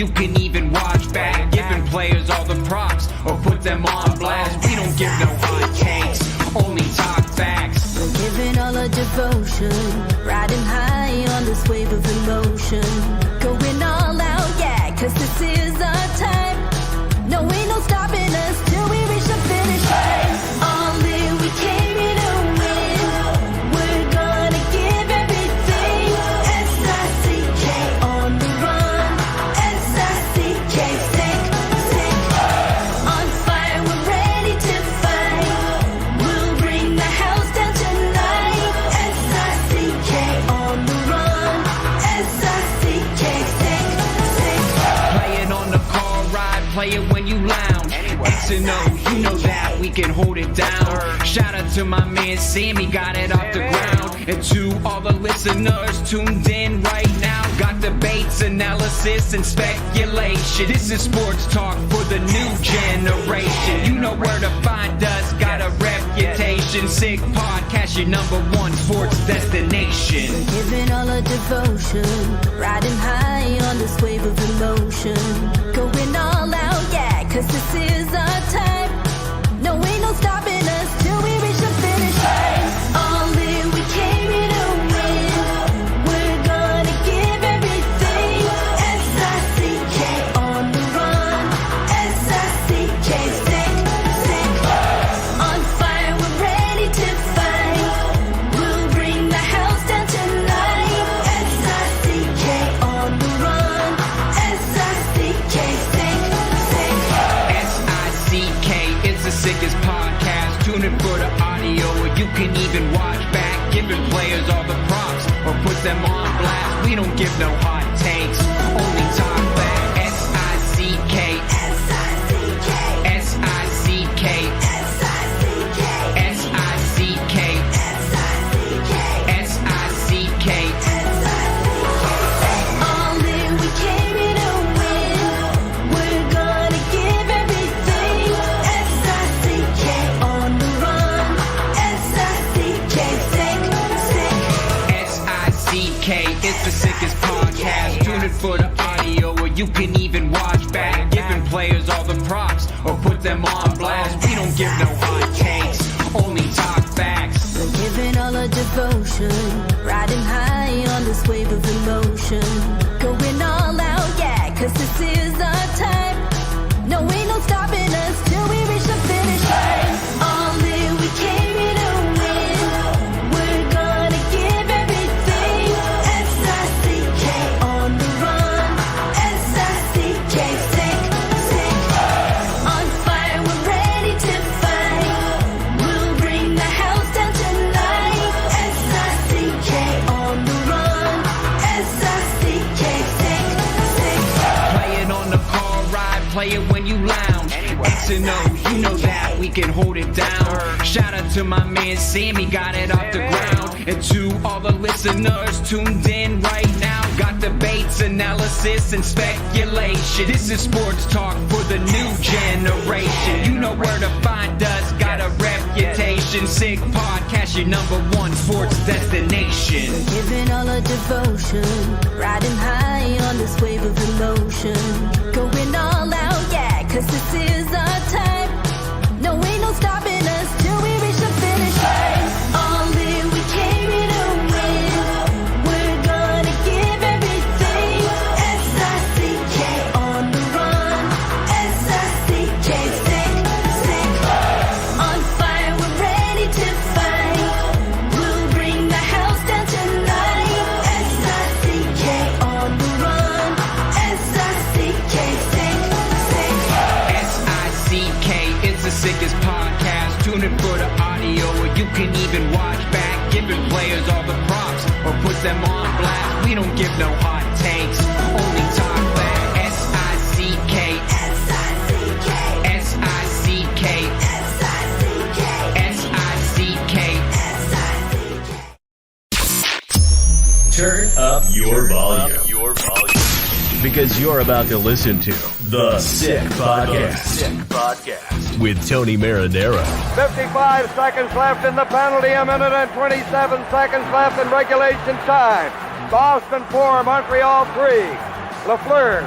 you can even watch back. Giving players all the props or put them on blast. We don't give no hot takes, only talk facts. We're giving all our devotion, riding high on this wave of emotion. Going all out, yeah, cause this is our time. No, ain't no stopping us till we reach the finish line. All in, we came here to win. We're gonna give everything. S-I-C-K on the run. S-I-C-K, sick. On fire, we're ready to fight. We'll bring the house down tonight. S-I-C-K on the run. S-I-C-K, sick. Play it on the car ride, play it when you lounge. X and O, you know that we can hold it down. Shout out to my man Sammy, got it off the ground. And to all the listeners tuned in right now. Got debates, analysis, and speculation. This is sports talk for the new generation. You know where to find us, got a reputation. Sick podcast, your #1 sports destination. We're giving all our devotion, riding high on this wave of emotion. Going all out, yeah, cause this is our time. No, ain't no stopping us till we reach the finish line. All in, we came here to win. We're gonna give everything. S-I-C-K on the run. S-I-C-K, sick. On fire, we're ready to fight. We'll bring the house down tonight. S-I-C-K on the run. S-I-C-K, sick. S-I-C-K is the sickest podcast. Tune in for the audio, or you can even watch back. Giving players all the props or put them on blast. We don't give no hot takes, only talk back. S-I-C-K, S-I-C-K, S-I-C-K, S-I-C-K, S-I-C-K, S-I-C-K, S-I-C-K. All in, we came here to win. We're gonna give everything. S-I-C-K on the run. S-I-C-K, sick. S-I-C-K is the sickest podcast. Tune in for the audio, or you can even watch back. Giving players all the props or put them on blast. We don't give no hot takes, only talk facts. We're giving all our devotion, riding high on this wave of emotion. Going all out, yeah, cause this is our time. No, ain't no stopping us till we reach the finish line. All in, we came here to win. We're gonna give everything. S-I-C-K on the run. S-I-C-K, sick. On fire, we're ready to fight. We'll bring the house down tonight. S-I-C-K on the run. S-I-C-K, sick. Play it on the car ride, play it when you lounge. X and O, you know that we can hold it down. Shout out to my man Sammy, got it off the ground. And to all the listeners tuned in right now. Got debates, analysis, and speculation. This is sports talk for the new generation. You know where to find us, got a reputation. Sick podcast, your #1 sports destination. We're giving all our devotion, riding high on this wave of emotion. Going all out, yeah, cause this is our time. No, ain't no stopping us till we reach the finish line. All in, we came here to win. We're gonna give everything. S-I-C-K on the run. S-I-C-K, sick. On fire, we're ready to fight. We'll bring the house down tonight. S-I-C-K on the run. S-I-C-K, sick. S-I-C-K is the sickest podcast. Tune in for the audio, or you can even watch back. Giving players all the props or put them on blast. We don't give no hot takes, only talk back. S-I-C-K, S-I-C-K, S-I-C-K, S-I-C-K, S-I-C-K. S-I-C-K. Turn up your volume. Because you're about to listen to The Sick Podcast. With Tony Marinaro. 55 seconds left in the penalty, a minute and 27 seconds left in regulation time. Boston 4, Montreal 3. Lafleur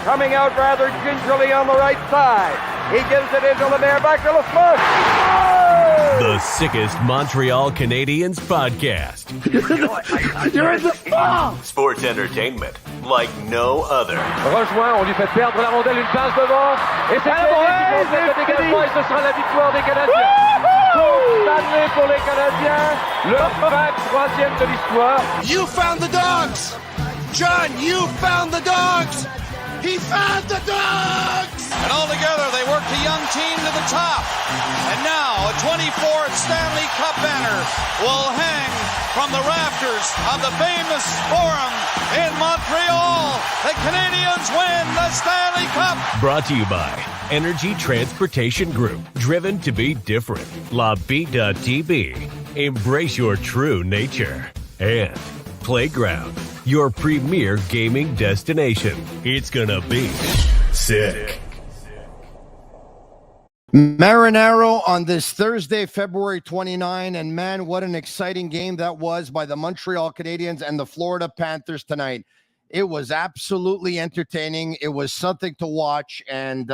coming out rather gingerly on the right side. He gives it into Lemaire, back to LaFleur. Oh! The sickest Montreal Canadiens podcast. You're in the ball! Sports entertainment like no other. Rejoint, on lui fait perdre la rondelle, une passe devant. Et c'est le dégagement et ce sera la victoire des Canadiens. Stanley pour les Canadiens, le 23e de l'histoire. You found the dogs! John, you found the dogs! He found the dogs! And all together, they worked a young team to the top. And now, a 24th Stanley Cup banner will hang from the rafters of the famous Forum in Montreal. The Canadiens win the Stanley Cup! Brought to you by Energy Transportation Group. Driven to be different. La Vida TB. Embrace your true nature. And Playground, your premier gaming destination. It's gonna be sick. Marinaro on this Thursday, February 29, and man, what an exciting game that was by the Montreal Canadiens and the Florida Panthers tonight. It was absolutely entertaining. It was something to watch, and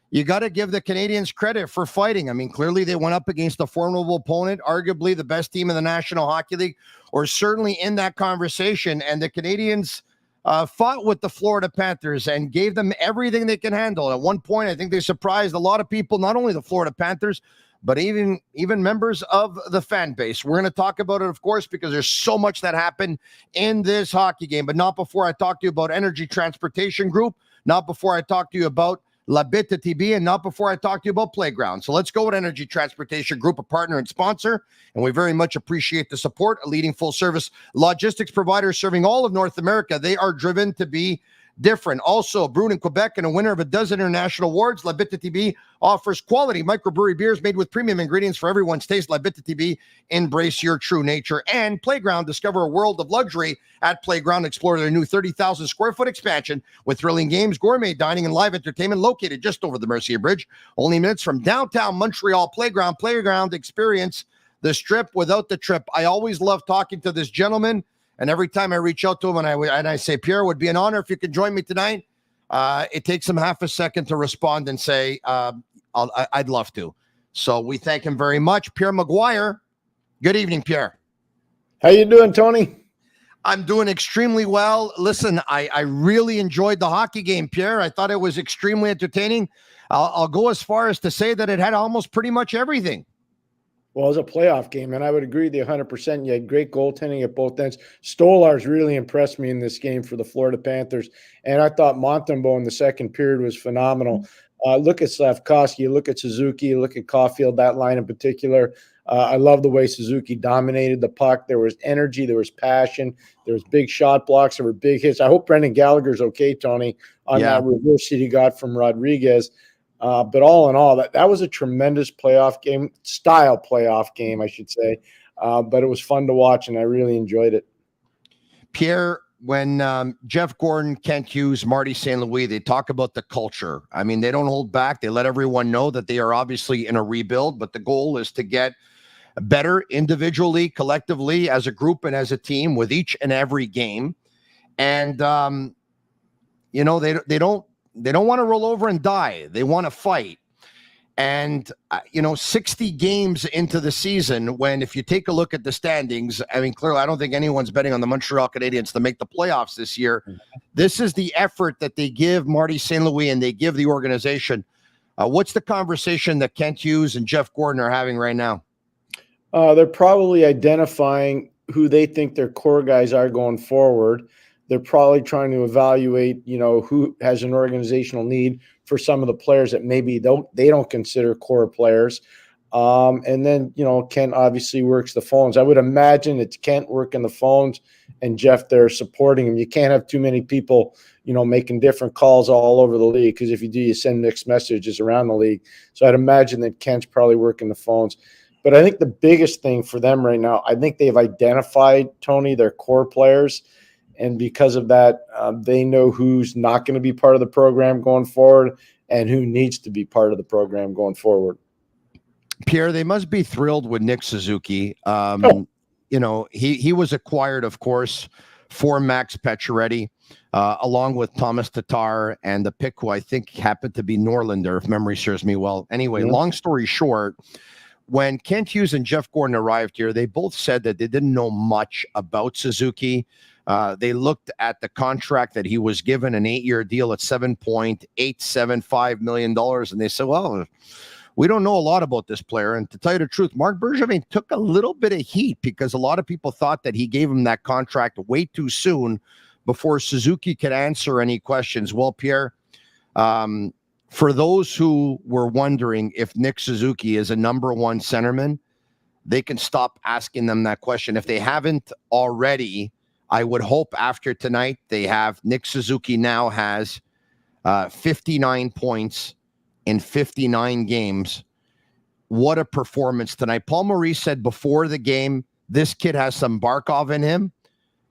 you got to give the Canadiens credit for fighting. I mean, clearly they went up against a formidable opponent, arguably the best team in the National Hockey League, or certainly in that conversation, and the Canadiens fought with the Florida Panthers and gave them everything they can handle. At one point, I think they surprised a lot of people, not only the Florida Panthers, but even members of the fan base. We're going to talk about it, of course, because there's so much that happened in this hockey game, but not before I talk to you about Energy Transportation Group, not before I talk to you about La Bita TB, and not before I talk to you about Playground. So let's go with Energy Transportation Group, a partner and sponsor, and we very much appreciate the support. A leading full-service logistics provider serving all of North America. They are driven to be different. Also, brewed in Quebec and a winner of a dozen international awards, La Bita TB offers quality microbrewery beers made with premium ingredients for everyone's taste. La Bita TB, embrace your true nature. And Playground, discover a world of luxury at Playground. Explore their new 30,000 square foot expansion with thrilling games, gourmet dining, and live entertainment located just over the Mercier Bridge. Only minutes from downtown Montreal. Playground, experience the strip without the trip. I always love talking to this gentleman. And every time I reach out to him and I say, Pierre, it would be an honor if you could join me tonight. It takes him half a second to respond and say, I'd love to. So we thank him very much. Pierre McGuire. Good evening, Pierre. How you doing, Tony? I'm doing extremely well. Listen, I really enjoyed the hockey game, Pierre. I thought it was extremely entertaining. I'll go as far as to say that it had almost pretty much everything. Well, it was a playoff game, and I would agree with you 100%. You had great goaltending at both ends. Stolarz really impressed me in this game for the Florida Panthers, and I thought Montembeault in the second period was phenomenal. Look at Slavkovsky, look at Suzuki, look at Caulfield, that line in particular. I love the way Suzuki dominated the puck. There was energy, there was passion, there was big shot blocks, there were big hits. I hope Brendan Gallagher's okay, Tony, on that reverse hit he got from Rodriguez. But all in all, that was a tremendous playoff game, I should say. But it was fun to watch, and I really enjoyed it. Pierre, when Jeff Gordon, Kent Hughes, Marty St. Louis, they talk about the culture. I mean, they don't hold back. They let everyone know that they are obviously in a rebuild, but the goal is to get better individually, collectively, as a group and as a team with each and every game. And, they don't want to roll over and die. They want to fight. And, 60 games into the season, when if you take a look at the standings, I mean, clearly, I don't think anyone's betting on the Montreal Canadiens to make the playoffs this year. This is the effort that they give Marty St. Louis and they give the organization. What's the conversation that Kent Hughes and Jeff Gordon are having right now? They're probably identifying who they think their core guys are going forward. They're probably trying to evaluate, who has an organizational need for some of the players that maybe they don't consider core players. And then, Kent obviously works the phones. I would imagine it's Kent working the phones and Jeff there supporting him. You can't have too many people, making different calls all over the league, because if you do, you send mixed messages around the league. So I'd imagine that Kent's probably working the phones. But I think the biggest thing for them right now, I think they've identified, Tony, their core players. And because of that, they know who's not going to be part of the program going forward and who needs to be part of the program going forward. Pierre, they must be thrilled with Nick Suzuki. He was acquired, of course, for Max Pacioretty, along with Thomas Tatar and the pick who I think happened to be Norlander, if memory serves me well. Anyway, long story short, when Kent Hughes and Jeff Gordon arrived here, they both said that they didn't know much about Suzuki. They looked at the contract that he was given, an 8-year deal at $7.875 million, and they said, well, we don't know a lot about this player. And to tell you the truth, Marc Bergevin took a little bit of heat because a lot of people thought that he gave him that contract way too soon before Suzuki could answer any questions. Well, Pierre, for those who were wondering if Nick Suzuki is a number one centerman, they can stop asking them that question. If they haven't already, I would hope after tonight they have. Nick Suzuki now has 59 points in 59 games. What a performance tonight. Paul Maurice said before the game, this kid has some Barkov in him.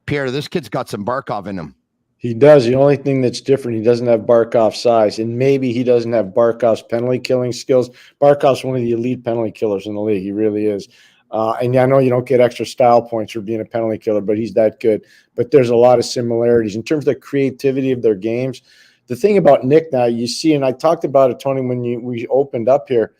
Pierre, this kid's got some Barkov in him. He does. The only thing that's different, he doesn't have Barkov's size, and maybe he doesn't have Barkov's penalty killing skills. Barkov's one of the elite penalty killers in the league. He really is. And I know you don't get extra style points for being a penalty killer, but he's that good. But there's a lot of similarities in terms of the creativity of their games. The thing about Nick now, you see, and I talked about it, Tony, when we opened up here,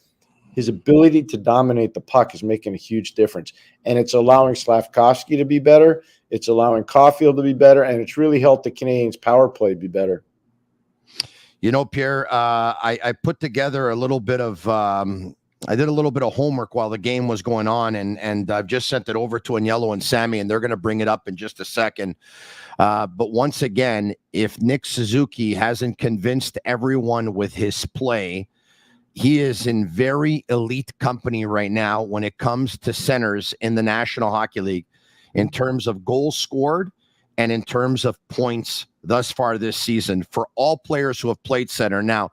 his ability to dominate the puck is making a huge difference. And it's allowing Slavkovsky to be better. It's allowing Caulfield to be better. And it's really helped the Canadiens' power play be better. You know, Pierre, I put together a little bit of I did a little bit of homework while the game was going on, and I've just sent it over to Agnello and Sammy, and they're going to bring it up in just a second. But once again, if Nick Suzuki hasn't convinced everyone with his play, he is in very elite company right now when it comes to centers in the National Hockey League in terms of goals scored and in terms of points thus far this season for all players who have played center. Now,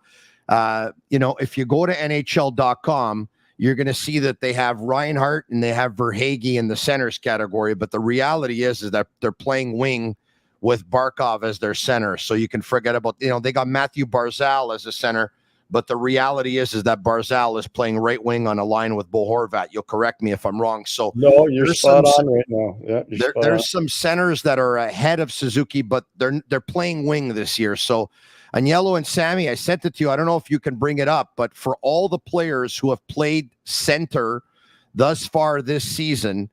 if you go to NHL.com, you're going to see that they have Reinhart and they have Verhaeghe in the centers category. But the reality is that they're playing wing with Barkov as their center. So you can forget about, they got Matthew Barzal as a center. But the reality is that Barzal is playing right wing on a line with Bo Horvat. You'll correct me if I'm wrong. So no, you're spot on right now. Yeah, there's some centers that are ahead of Suzuki, but they're playing wing this year. So Agnello and Sammy, I sent it to you. I don't know if you can bring it up, but for all the players who have played center thus far this season,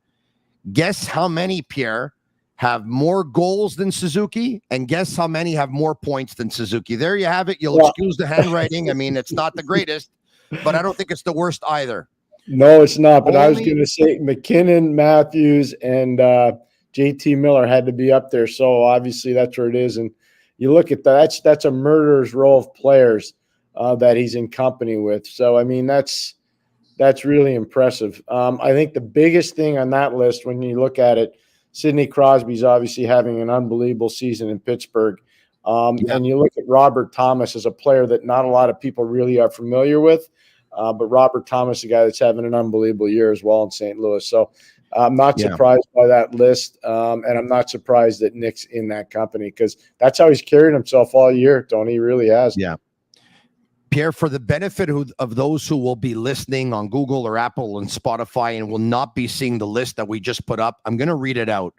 guess how many, Pierre, have more goals than Suzuki, and guess how many have more points than Suzuki. There you have it. You'll excuse the handwriting. I mean, it's not the greatest, but I don't think it's the worst either. No, it's not. But I was going to say McKinnon, Matthews, and JT Miller had to be up there. So obviously that's where it is. And you look at that's a murderer's row of players that he's in company with. So, I mean, that's really impressive. I think the biggest thing on that list when you look at it, Sidney Crosby's obviously having an unbelievable season in Pittsburgh. And you look at Robert Thomas as a player that not a lot of people really are familiar with. But Robert Thomas, a guy that's having an unbelievable year as well in St. Louis. So I'm not surprised by that list. And I'm not surprised that Nick's in that company because that's how he's carried himself all year, Tony. He really has. Yeah. Pierre, for the benefit of those who will be listening on Google or Apple and Spotify and will not be seeing the list that we just put up, I'm going to read it out.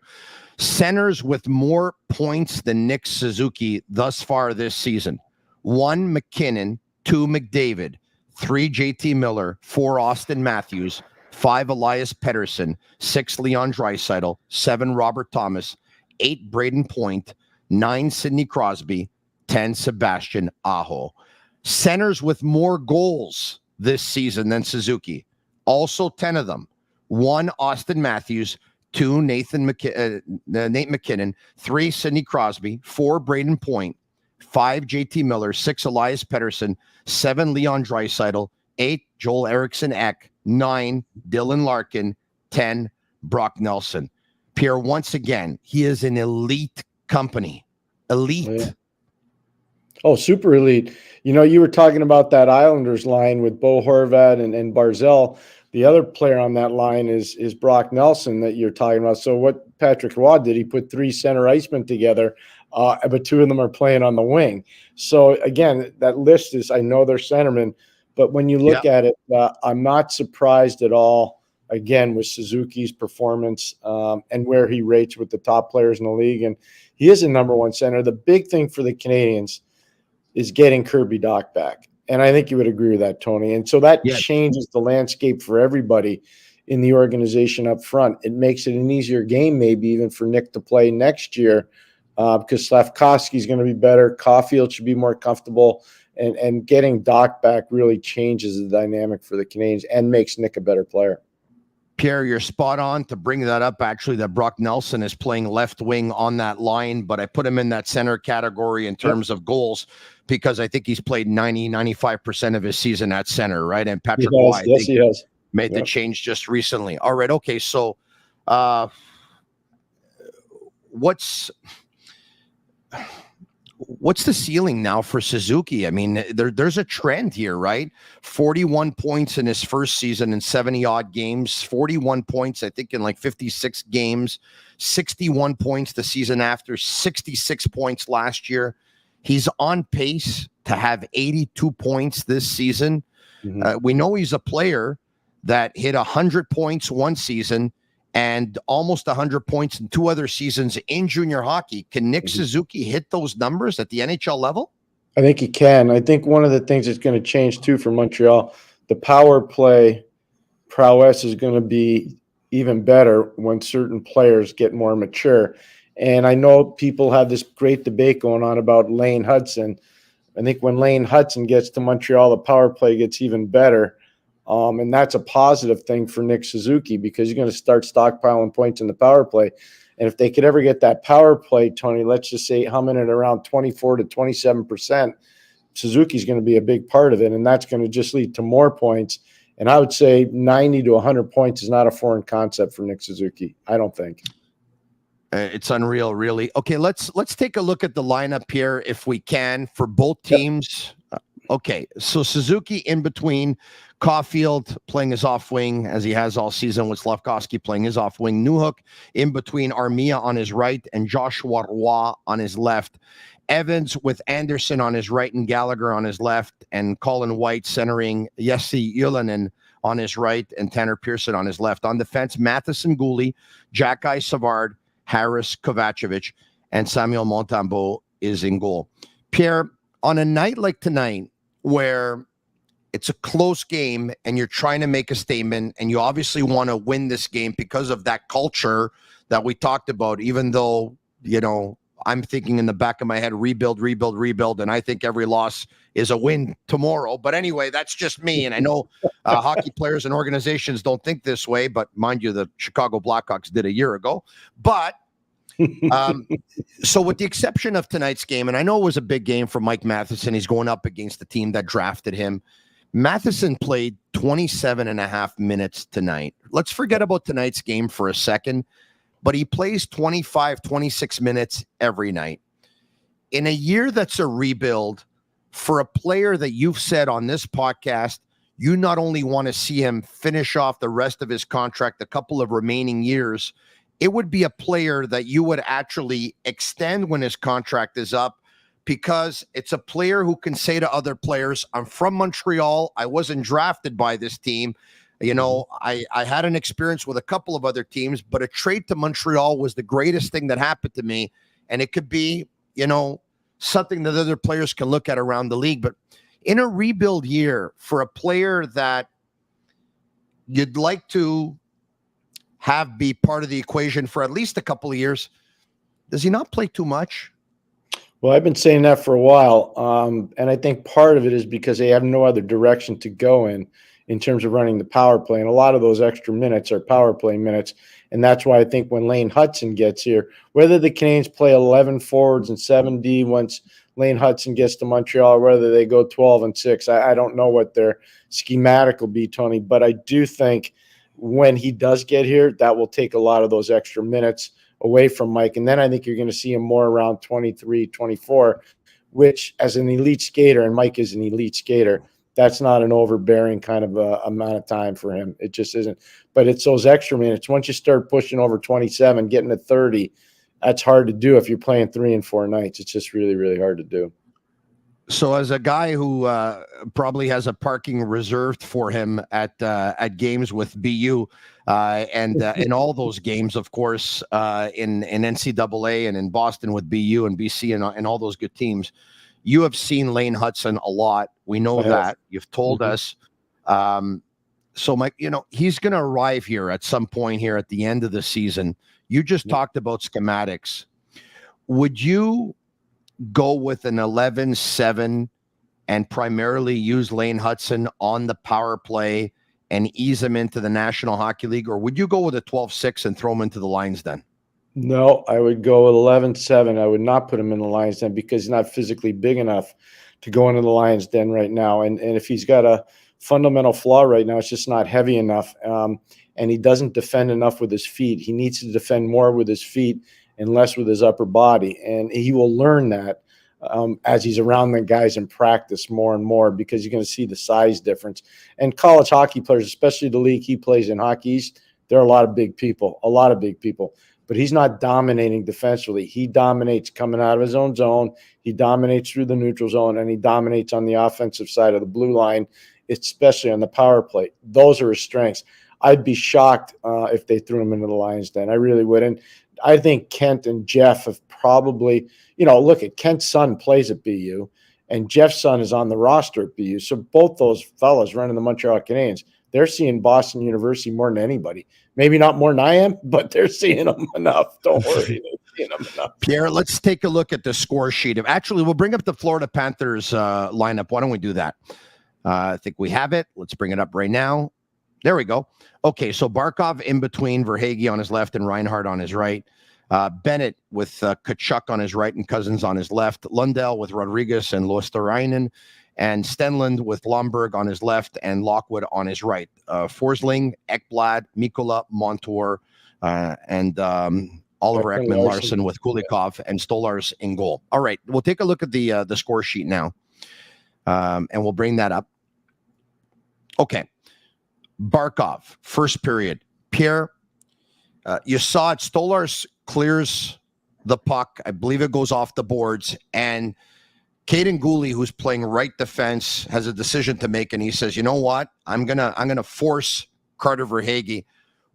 Centers with more points than Nick Suzuki thus far this season. 1, McKinnon. 2, McDavid. 3, JT Miller. 4, Austin Matthews. 5, Elias Pettersson. 6, Leon Draisaitl. 7, Robert Thomas. 8, Braden Point. 9, Sidney Crosby. 10, Sebastian Aho. Centers with more goals this season than Suzuki. Also 10 of them. 1, Austin Matthews. 2, Nate McKinnon. 3, Sidney Crosby. 4, Braden Point. 5, JT Miller. 6, Elias Pettersson. 7, Leon Draisaitl. 8, Joel Eriksson Ek. 9, Dylan Larkin. 10, Brock Nelson. Pierre, once again, he is an elite company. Elite. Oh, yeah. Oh, super elite. You were talking about that Islanders line with Bo Horvat and Barzal. The other player on that line is Brock Nelson that you're talking about. So what Patrick Roy did, he put 3 center icemen together, but 2 of them are playing on the wing. So, again, that list is, I know they're centermen, but when you look at it, I'm not surprised at all again, with Suzuki's performance and where he rates with the top players in the league. And he is a number one center. The big thing for the Canadiens is getting Kirby Dach back. And I think you would agree with that, Tony. And so that changes the landscape for everybody in the organization up front. It makes it an easier game, maybe even for Nick to play next year, because Slafkovsky is going to be better. Caulfield should be more comfortable. And getting Dach back really changes the dynamic for the Canadiens and makes Nick a better player. Pierre, you're spot on to bring that up, actually, that Brock Nelson is playing left wing on that line, but I put him in that center category in terms of goals because I think he's played 95% of his season at center, right? And Patrick Roy, he has. Made the change just recently. All right, okay, so what's the ceiling now for Suzuki? I mean, there's a trend here, right? 41 points in his first season in 70-odd games, 41 points, I think, in like 56 games, 61 points the season after, 66 points last year. He's on pace to have 82 points this season. We know he's a player that hit 100 points one season and almost 100 points in 2 other seasons in junior hockey. Can Nick Suzuki hit those numbers at the NHL level? I think he can. I think one of the things that's going to change, too, for Montreal, the power play prowess is going to be even better when certain players get more mature. And I know people have this great debate going on about Lane Hutson. I think when Lane Hutson gets to Montreal, the power play gets even better. And that's a positive thing for Nick Suzuki because he's going to start stockpiling points in the power play. And if they could ever get that power play, Tony, let's just say humming at around 24 to 27%, Suzuki's going to be a big part of it. And that's going to just lead to more points. And I would say 90 to 100 points is not a foreign concept for Nick Suzuki. I don't think. It's unreal, really. Okay, let's take a look at the lineup here if we can for both teams. Okay, so Suzuki in between, Caulfield playing his off wing as he has all season with Slafkovsky playing his off wing. Newhook in between Armia on his right and Joshua Roy on his left. Evans with Anderson on his right and Gallagher on his left, and Colin White centering Jesse Ylönen on his right and Tanner Pearson on his left. On defense, Matheson, Gouli, Jacki Savard, Harris, Kovacevic, and Samuel Montembeault is in goal. Pierre, on a night like tonight, where it's a close game and you're trying to make a statement and you obviously want to win this game because of that culture that we talked about, even though, you know, I'm thinking in the back of my head, rebuild, and I think every loss is a win tomorrow. But anyway, that's just me. And I know hockey players and organizations don't think this way, but mind you, the Chicago Blackhawks did a year ago. But so with the exception of tonight's game, and I know it was a big game for Mike Matheson, he's going up against the team that drafted him. Matheson played 27 and a half minutes tonight. Let's forget about tonight's game for a second, but he plays 25, 26 minutes every night. In a year that's a rebuild, for a player that you've said on this podcast, you not only want to see him finish off the rest of his contract, a couple of remaining years, it would be a player that you would actually extend when his contract is up, because it's a player who can say to other players, I'm from Montreal. I wasn't drafted by this team. You know, I had an experience with a couple of other teams, but a trade to Montreal was the greatest thing that happened to me. And it could be, you know, something that other players can look at around the league. But in a rebuild year, for a player that you'd like to have be part of the equation for at least a couple of years, does he not play too much? Well, I've been saying that for a while. And I think part of it is because they have no other direction to go in terms of running the power play. And a lot of those extra minutes are power play minutes. And that's why I think when Lane Hutson gets here, whether the Canadiens play 11 forwards and 7D once Lane Hutson gets to Montreal, or whether they go 12 and 6, I don't know what their schematic will be, Tony. But I do think when he does get here, that will take a lot of those extra minutes away from Mike. And then I think you're going to see him more around 23, 24, which as an elite skater, and Mike is an elite skater, that's not an overbearing kind of amount of time for him. It just isn't. But it's those extra minutes. Once you start pushing over 27, getting to 30, that's hard to do if you're playing 3 and 4 nights. It's just really, really hard to do. So, as a guy who probably has a parking reserved for him at games with BU, and in all those games, of course, in NCAA and in Boston with BU and BC and all those good teams, you have seen Lane Hutson a lot. We know that. You've told us. So, Mike, he's going to arrive here at some point here at the end of the season. You just talked about schematics. Would you go with an 11-7 and primarily use Lane Hutson on the power play and ease him into the National Hockey League? Or would you go with a 12-6 and throw him into the Lions Den? No, I would go with 11-7. I would not put him in the Lions Den because he's not physically big enough to go into the Lions Den right now. And if he's got a fundamental flaw right now, it's just not heavy enough. And he doesn't defend enough with his feet. He needs to defend more with his feet and less with his upper body. And he will learn that as he's around the guys in practice more and more, because you're going to see the size difference. And college hockey players, especially the league he plays in, Hockey East, there are a lot of big people. But he's not dominating defensively. He dominates coming out of his own zone. He dominates through the neutral zone, and he dominates on the offensive side of the blue line, especially on the power play. Those are his strengths. I'd be shocked if they threw him into the Lions Den. I really wouldn't. I think Kent and Jeff have probably, look at Kent's son plays at BU, and Jeff's son is on the roster at BU. So both those fellas running the Montreal Canadiens, they're seeing Boston University more than anybody. Maybe not more than I am, but they're seeing them enough. Don't worry. They're seeing them enough. Pierre, let's take a look at the score sheet. Actually, we'll bring up the Florida Panthers lineup. Why don't we do that? I think we have it. Let's bring it up right now. There we go. Okay, so Barkov in between Verhaeghe on his left and Reinhart on his right. Bennett with Kachuk on his right and Cousins on his left. Lundell with Rodriguez and Luosterainen. And Stenlund with Lomberg on his left and Lockwood on his right. Forsling, Ekblad, Mikola, Montour, and Oliver Ekman-Larsson with Kulikov and Stolars in goal. All right, we'll take a look at the score sheet now, and we'll bring that up. Okay. Barkov, first period. Pierre, you saw it. Stolars clears the puck. I believe it goes off the boards. And Caden Gooley, who's playing right defense, has a decision to make. And he says, you know what? I'm gonna force Carter Verhaeghe.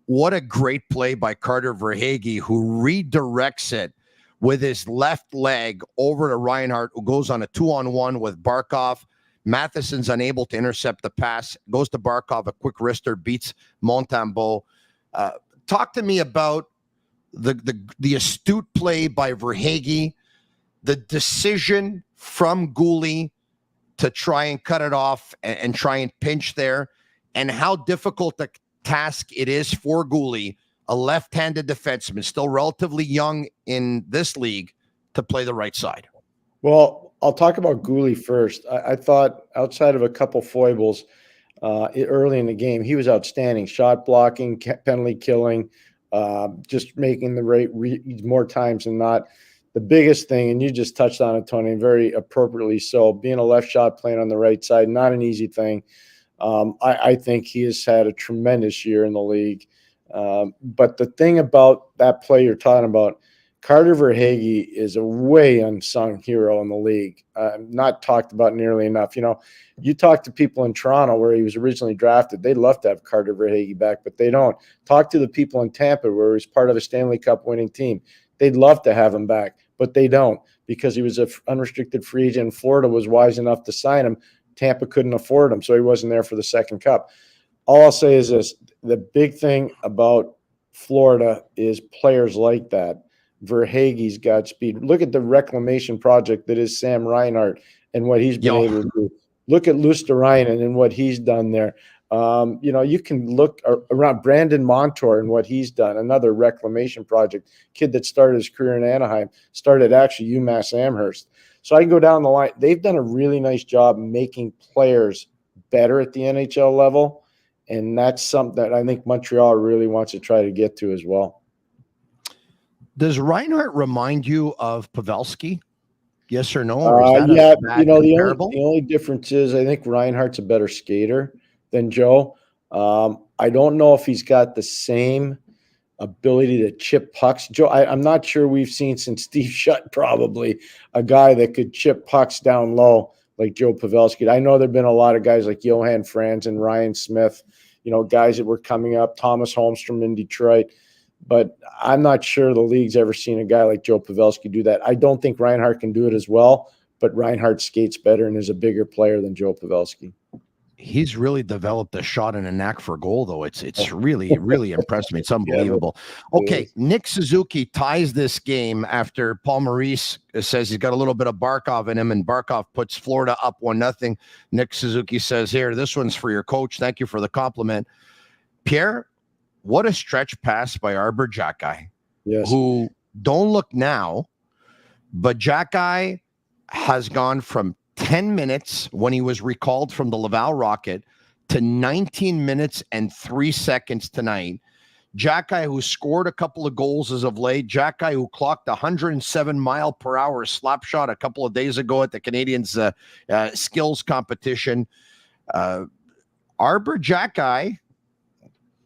What a great play by Carter Verhaeghe, who redirects it with his left leg over to Reinhart, who goes on a 2-on-1 with Barkov. Matheson's unable to intercept the pass, goes to Barkov, a quick wrister, beats Montembeault. Talk to me about the astute play by Verhaeghe, the decision from Gooley to try and cut it off and try and pinch there, and how difficult a task it is for Gooley, a left-handed defenseman, still relatively young in this league, to play the right side. Well, I'll talk about Gooley first. I thought, outside of a couple foibles early in the game, he was outstanding. Shot blocking, penalty killing, just making the right reads more times than not. The biggest thing, and you just touched on it, Tony, very appropriately so, being a left shot playing on the right side, not an easy thing. I think he has had a tremendous year in the league. But the thing about that play you're talking about, Carter Verhaeghe is a way unsung hero in the league, not talked about nearly enough. You talk to people in Toronto where he was originally drafted, they'd love to have Carter Verhaeghe back, but they don't. Talk to the people in Tampa where he was part of a Stanley Cup winning team. They'd love to have him back, but they don't, because he was an unrestricted free agent, and Florida was wise enough to sign him. Tampa couldn't afford him, so he wasn't there for the second cup. All I'll say is this: the big thing about Florida is players like that. Verhaeghe's got speed. Look at the reclamation project that is Sam Reinhart and what he's been able to do. Look at Luosterainen and what he's done there. You can look around Brandon Montour and what he's done, another reclamation project, kid that started his career in Anaheim, started actually UMass Amherst. So I can go down the line. They've done a really nice job making players better at the NHL level, and that's something that I think Montreal really wants to try to get to as well. Does Reinhart remind you of Pavelski? Yes or no? Or the only difference is I think Reinhart's a better skater than Joe. I don't know if he's got the same ability to chip pucks. Joe, I'm not sure we've seen since Steve Shutt probably a guy that could chip pucks down low like Joe Pavelski. I know there've been a lot of guys like Johan Franz and Ryan Smith, guys that were coming up, Thomas Holmstrom in Detroit. But I'm not sure the league's ever seen a guy like Joe Pavelski do that. I don't think Reinhart can do it as well, but Reinhart skates better and is a bigger player than Joe Pavelski. He's really developed a shot and a knack for goal, though. It's really, really impressed me. It's unbelievable. Okay, Nick Suzuki ties this game after Paul Maurice says he's got a little bit of Barkov in him, and Barkov puts Florida up 1-0. Nick Suzuki says, here, this one's for your coach. Thank you for the compliment. Pierre, what a stretch pass by Arbor Jackeye, who don't look now, but Jackeye has gone from 10 minutes when he was recalled from the Laval Rocket to 19 minutes and 3 seconds tonight. Jackeye, who scored a couple of goals as of late. Jackeye, who clocked 107-mile-per-hour slap shot a couple of days ago at the Canadiens skills competition. Arbor Jackeye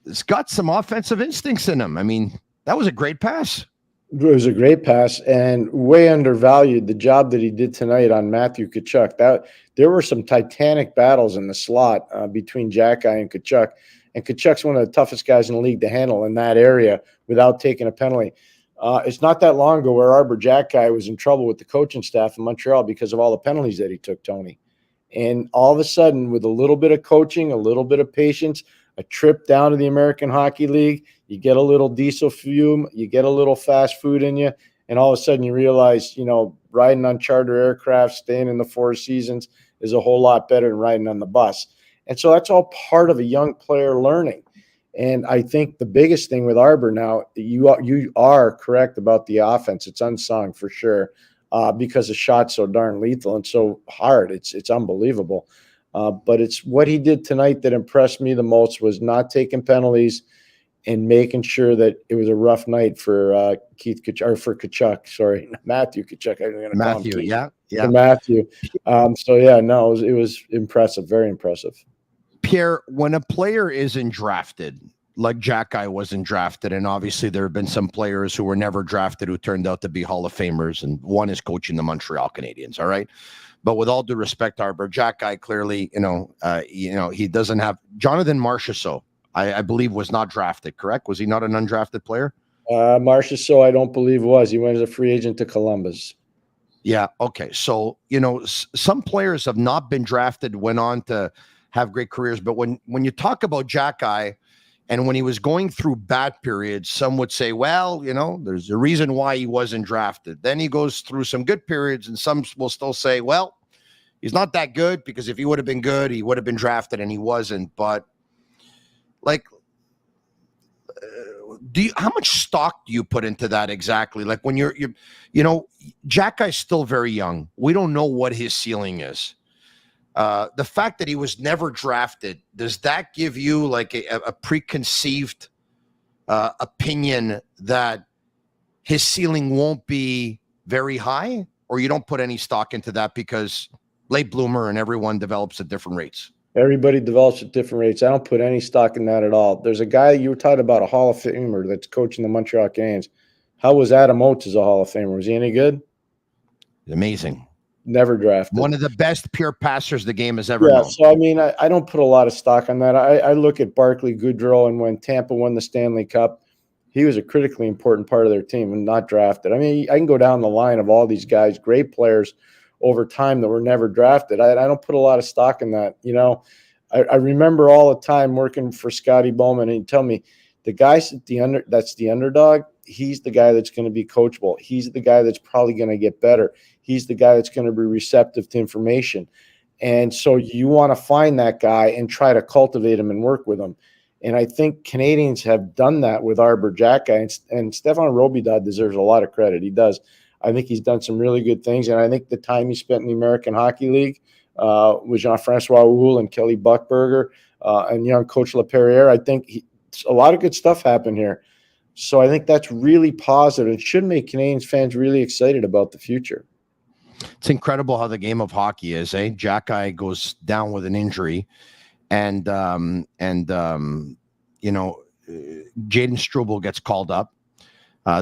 has got some offensive instincts in him. I mean, that was a great pass. It was a great pass and way undervalued the job that he did tonight on Matthew Tkachuk. There were some titanic battles in the slot between Jackeye and Tkachuk. And Tkachuk's one of the toughest guys in the league to handle in that area without taking a penalty. It's not that long ago where Arbor Jackeye was in trouble with the coaching staff in Montreal because of all the penalties that he took, Tony. And all of a sudden, with a little bit of coaching, a little bit of patience, a trip down to the American Hockey League, you get a little diesel fume, you get a little fast food in you, and all of a sudden you realize, riding on charter aircraft, staying in the Four Seasons is a whole lot better than riding on the bus. And so that's all part of a young player learning. And I think the biggest thing with Arbor now, you are correct about the offense. It's unsung for sure because the shot's so darn lethal and so hard. It's unbelievable. But it's what he did tonight that impressed me the most was not taking penalties and making sure that it was a rough night for Matthew Tkachuk. Matthew, yeah. Matthew. It was impressive, very impressive. Pierre, when a player isn't drafted, like Jackeye wasn't drafted, and obviously there have been some players who were never drafted who turned out to be Hall of Famers, and one is coaching the Montreal Canadiens, all right? But with all due respect, Arbor Jackeye clearly, he doesn't have Jonathan Marchessault, I believe, was not drafted, correct? Was he not an undrafted player? Marchessault, I don't believe was. He went as a free agent to Columbus. Yeah. Okay. So, some players have not been drafted, went on to have great careers. But when you talk about Jackeye and when he was going through bad periods, some would say, well, there's a reason why he wasn't drafted. Then he goes through some good periods, and some will still say, well, he's not that good because if he would have been good, he would have been drafted, and he wasn't. But how much stock do you put into that exactly? Like when you're Jackeye's still very young. We don't know what his ceiling is. The fact that he was never drafted, does that give you like a preconceived opinion that his ceiling won't be very high, or you don't put any stock into that because late bloomer and everyone develops at different rates? Everybody develops at different rates. I don't put any stock in that at all. There's a guy you were talking about, a Hall of Famer that's coaching the Montreal Canadiens. How was Adam Oates as a Hall of Famer? Was he any good? Amazing. Never drafted. One of the best pure passers the game has ever known. So, I don't put a lot of stock on that. I look at Barclay Goodrow, and when Tampa won the Stanley Cup, he was a critically important part of their team and not drafted. I can go down the line of all these guys, great players over time that were never drafted. I don't put a lot of stock in that. I remember all the time working for Scotty Bowman, and he'd tell me the guys that's the underdog, he's the guy that's going to be coachable. He's the guy that's probably going to get better. He's the guy that's going to be receptive to information. And so you want to find that guy and try to cultivate him and work with him. And I think Canadians have done that with Arbor Jackeye, and Stefan Robitaille deserves a lot of credit. He does. I think he's done some really good things, and I think the time he spent in the American Hockey League with Jean-François Houle and Kelly Buchberger and young Coach Laperriere, I think a lot of good stuff happened here. So I think that's really positive. It should make Canadiens fans really excited about the future. It's incredible how the game of hockey is, eh? Jackeye goes down with an injury, and Jaden Struble gets called up.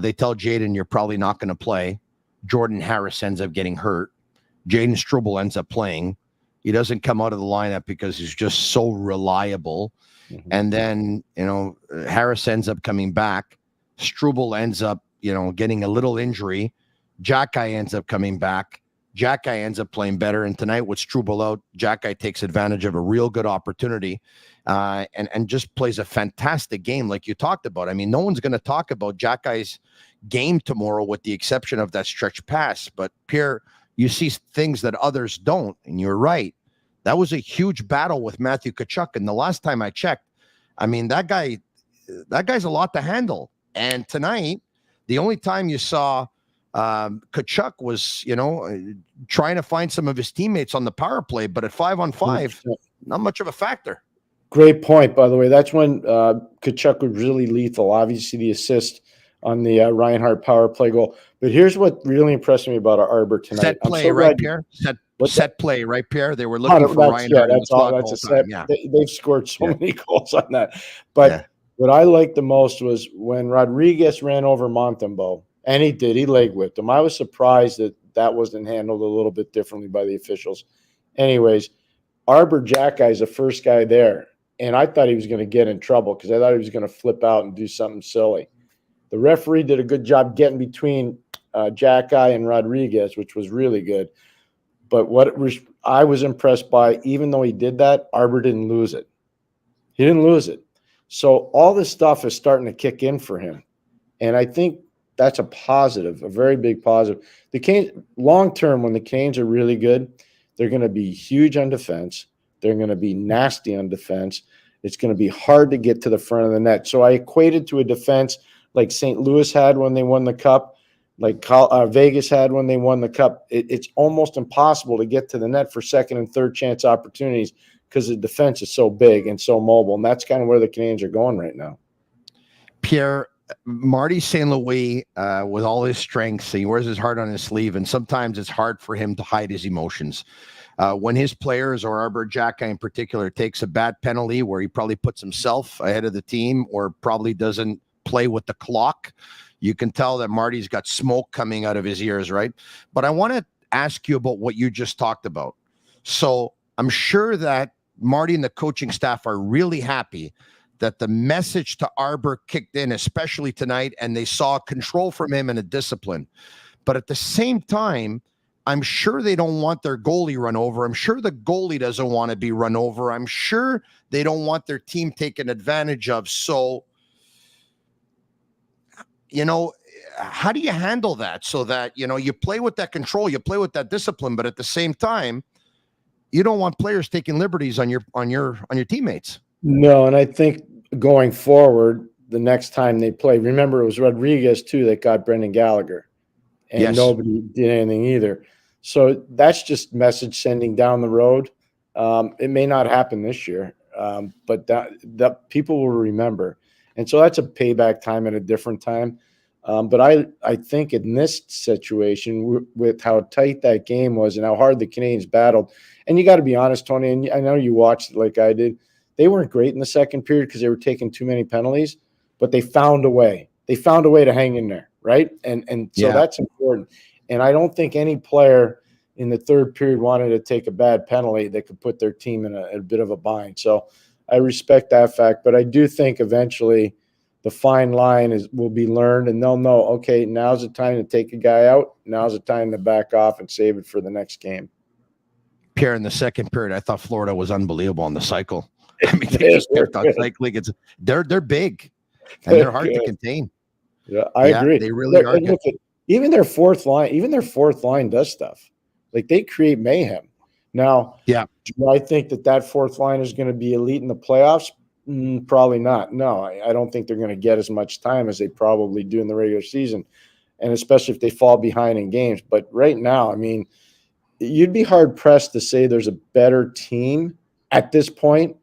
They tell Jaden, you're probably not going to play. Jordan Harris ends up getting hurt. Jaden Struble ends up playing. He doesn't come out of the lineup because he's just so reliable. Mhm. And then, Harris ends up coming back. Struble ends up, getting a little injury. Jackeye ends up coming back. Jackeye ends up playing better. And tonight with Struble out, Jackeye takes advantage of a real good opportunity and just plays a fantastic game like you talked about. I mean, no one's going to talk about Jackeye's game tomorrow with the exception of that stretch pass. But Pierre, you see things that others don't, and you're right. That was a huge battle with Matthew Tkachuk. And the last time I checked, I mean, that guy's a lot to handle. And tonight, the only time you saw Tkachuk was, trying to find some of his teammates on the power play, but at 5-on-5, not much of a factor. Great point, by the way. That's when Tkachuk was really lethal. Obviously, the assist on the Reinhart power play goal. But here's what really impressed me about Arbor tonight. Set play, right, Pierre? Set play, right, Pierre? They were looking for Reinhart. Yeah, that's all. That's a set. Yeah. They've scored so many goals on that. But what I liked the most was when Rodriguez ran over Montembeault, and he did. He leg whipped him. I was surprised that wasn't handled a little bit differently by the officials. Anyways, Arbor Jackeye is the first guy there, and I thought he was going to get in trouble because I thought he was going to flip out and do something silly. The referee did a good job getting between Jackeye and Rodriguez, which was really good. But I was impressed by, even though he did that, Arbor didn't lose it. He didn't lose it. So all this stuff is starting to kick in for him. And I think that's a positive, a very big positive. The Canes, long term, when the Canes are really good, they're going to be huge on defense. They're going to be nasty on defense. It's going to be hard to get to the front of the net. So I equated to a defense like St. Louis had when they won the Cup, like Vegas had when they won the Cup. It's almost impossible to get to the net for second and third chance opportunities because the defense is so big and so mobile, and that's kind of where the Canadiens are going right now. Pierre, Marty St. Louis, with all his strengths, he wears his heart on his sleeve, and sometimes it's hard for him to hide his emotions. When his players, or Arbor Jackeye in particular, takes a bad penalty where he probably puts himself ahead of the team or probably doesn't play with the clock, you can tell that Marty's got smoke coming out of his ears, right? But I want to ask you about what you just talked about. So I'm sure that Marty and the coaching staff are really happy that the message to Arbor kicked in, especially tonight, and they saw control from him and a discipline. But at the same time, I'm sure they don't want their goalie run over. I'm sure the goalie doesn't want to be run over. I'm sure they don't want their team taken advantage of. So, how do you handle that so that, you play with that control, you play with that discipline, but at the same time, you don't want players taking liberties on your teammates? No, and I think going forward, the next time they play, remember it was Rodriguez too that got Brendan Gallagher, and nobody did anything either. So that's just message sending down the road. It may not happen this year, but that people will remember. And so that's a payback time at a different time. But I think in this situation, with how tight that game was and how hard the Canadiens battled, and you got to be honest, Tony, and I know you watched it like I did, they weren't great in the second period because they were taking too many penalties, but they found a way. They found a way to hang in there, right? And so that's important. And I don't think any player in the third period wanted to take a bad penalty that could put their team in a bit of a bind. So I respect that fact, but I do think eventually the fine line will be learned, and they'll know, okay, now's the time to take a guy out. Now's the time to back off and save it for the next game. Pierre, in the second period, I thought Florida was unbelievable on the cycle. I mean, they just kept on cycling. They're big, and they're hard to contain. Yeah, I agree. They really are. Look at, even their fourth line does stuff. Like, they create mayhem. Now, do I think that fourth line is going to be elite in the playoffs? Probably not. No, I don't think they're going to get as much time as they probably do in the regular season, and especially if they fall behind in games. But right now, I mean, you'd be hard-pressed to say there's a better team at this point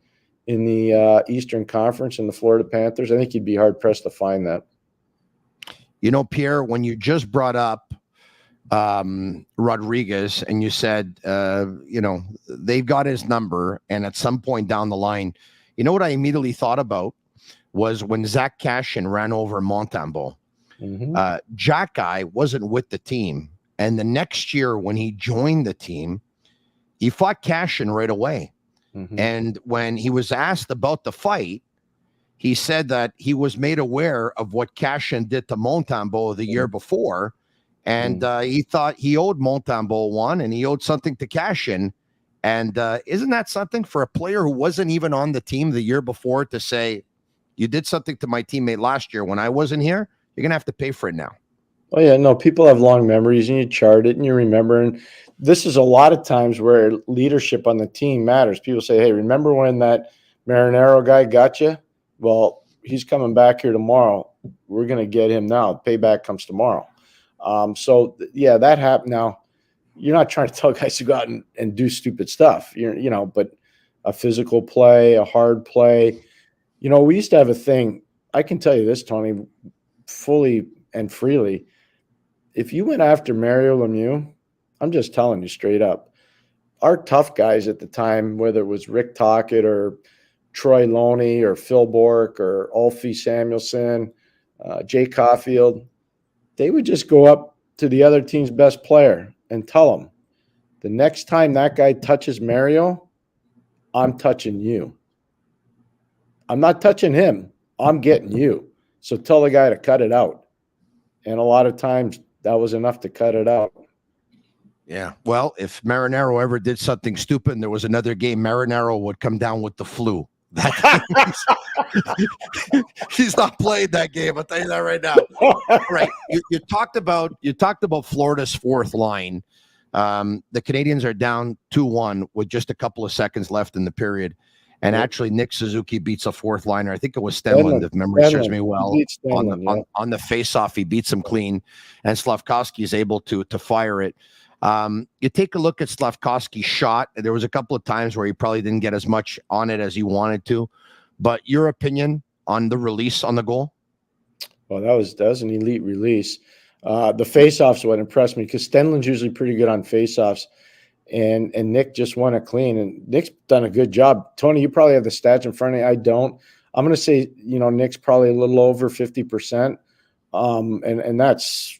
in the Eastern Conference in the Florida Panthers. I think you'd be hard-pressed to find that. Pierre, when you just brought up Rodriguez and you said, they've got his number, and at some point down the line, what I immediately thought about was when Zach Cashin ran over Montembeault. Jackeye wasn't with the team. And the next year when he joined the team, he fought Cashin right away. Mhm. And when he was asked about the fight, he said that he was made aware of what Cashin did to Montembeault the year before. And he thought he owed Montembeault one, and he owed something to Cashin. And isn't that something for a player who wasn't even on the team the year before to say, you did something to my teammate last year when I wasn't here, you're going to have to pay for it now? Oh, yeah, no, people have long memories, and you chart it and you remember. And this is a lot of times where leadership on the team matters. People say, hey, remember when that Marinaro guy got you? Well, he's coming back here tomorrow. We're going to get him now. Payback comes tomorrow. Yeah, that happened. Now, you're not trying to tell guys to go out and do stupid stuff, but a physical play, a hard play. We used to have a thing. I can tell you this, Tony, fully and freely. If you went after Mario Lemieux, I'm just telling you straight up, our tough guys at the time, whether it was Rick Tocchet or Troy Loney or Phil Bork or Ulfie Samuelson, Jay Caulfield, they would just go up to the other team's best player and tell them, the next time that guy touches Mario, I'm touching you. I'm not touching him. I'm getting you. So tell the guy to cut it out. And a lot of times that was enough to cut it out. Yeah. Well, if Marinaro ever did something stupid and there was another game, Marinaro would come down with the flu. He's not playing that game. I'll tell you that right now. Right. You talked about Florida's fourth line. The Canadiens are down 2-1 with just a couple of seconds left in the period. And actually, Nick Suzuki beats a fourth liner. I think it was Stenlund, if memory serves me well. On the face-off, he beats him clean, and Slavkovsky is able to fire it. You take a look at Slavkovsky's shot. There was a couple of times where he probably didn't get as much on it as he wanted to. But your opinion on the release on the goal? Well, that was an elite release. The face-offs what impressed me, because Stenlund's usually pretty good on face-offs. And Nick just won it clean, and Nick's done a good job. Tony, you probably have the stats in front of you. I don't. I'm going to say, Nick's probably a little over 50%. And that's,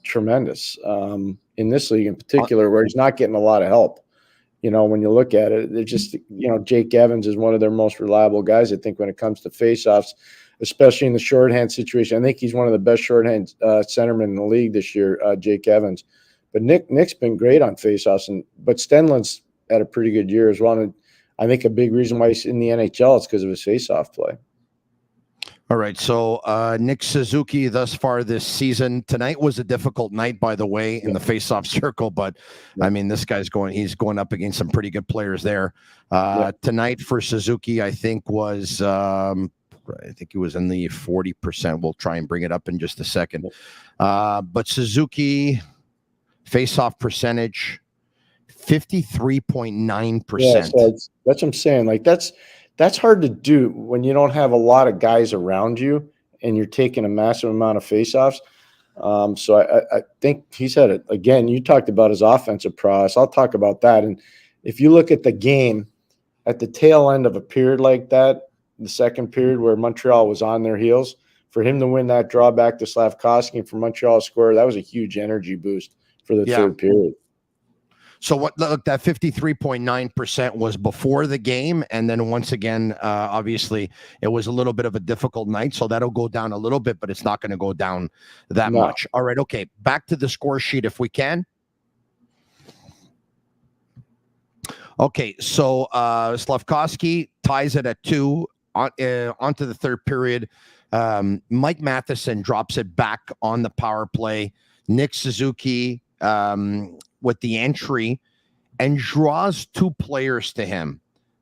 tremendous in this league in particular, where he's not getting a lot of help. When you look at it, they're just, Jake Evans is one of their most reliable guys, I think, when it comes to faceoffs, especially in the shorthand situation. I think he's one of the best shorthand centermen in the league this year, Jake Evans. But Nick's been great on faceoffs, but Stenlund's had a pretty good year as well. And I think a big reason why he's in the NHL is because of his faceoff play. All right, so Nick Suzuki thus far this season. Tonight was a difficult night, by the way, in the faceoff circle. But I mean, this guy's he's going up against some pretty good players there. Tonight for Suzuki, I think was he was in the 40%. We'll try and bring it up in just a second. But Suzuki. Face-off percentage, 53.9%. Yeah, so that's what I'm saying. Like that's hard to do when you don't have a lot of guys around you and you're taking a massive amount of face-offs. So I think he's had it again. You talked about his offensive prowess. I'll talk about that. And if you look at the game at the tail end of a period like that, the second period where Montreal was on their heels, for him to win that draw back to Slavkovsky and for Montreal to score, that was a huge energy boost for the third period. So look, that 53.9% was before the game. And then once again, obviously it was a little bit of a difficult night. So that'll go down a little bit, but it's not going to go down that much. All right. Okay. Back to the score sheet if we can. Okay. So Slavkovsky ties it at 2 onto the third period. Mike Matheson drops it back on the power play. Nick Suzuki with the entry and draws 2 players to him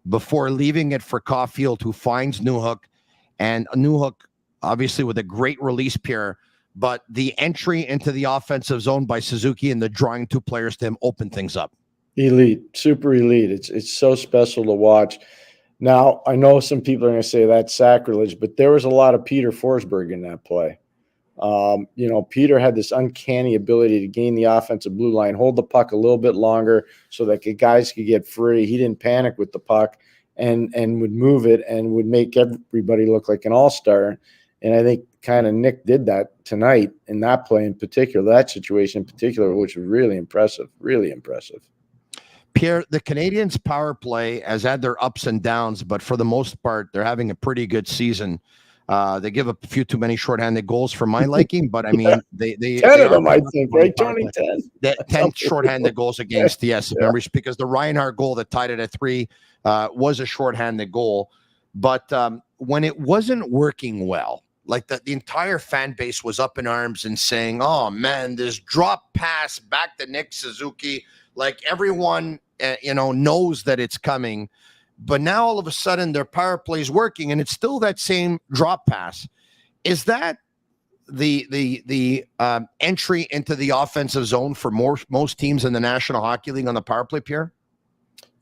before leaving it for Caulfield, who finds Newhook. And Newhook, obviously, with a great release, Pierre, but the entry into the offensive zone by Suzuki and the drawing 2 players to him opened things up. Elite, super elite. It's so special to watch. Now, I know some people are going to say that's sacrilege, but there was a lot of Peter Forsberg in that play. Peter had this uncanny ability to gain the offensive blue line, hold the puck a little bit longer so that the guys could get free. He didn't panic with the puck and would move it and would make everybody look like an all-star. And I think kind of Nick did that tonight in that play in particular, that situation in particular, which was really impressive, really impressive. Pierre, the Canadiens power play has had their ups and downs, but for the most part, they're having a pretty good season. They give up a few too many shorthanded goals for my liking, but I mean, they 10 of them, I think, right, Tony? 10? 10 shorthanded goals against, yes, members, because the Reinhart goal that tied it at 3 was a shorthanded goal. But when it wasn't working well, like the entire fan base was up in arms and saying, oh, man, this drop pass back to Nick Suzuki, like everyone, knows that it's coming. But now all of a sudden their power play is working and it's still that same drop pass. Is that the entry into the offensive zone for most teams in the National Hockey League on the power play, Pierre?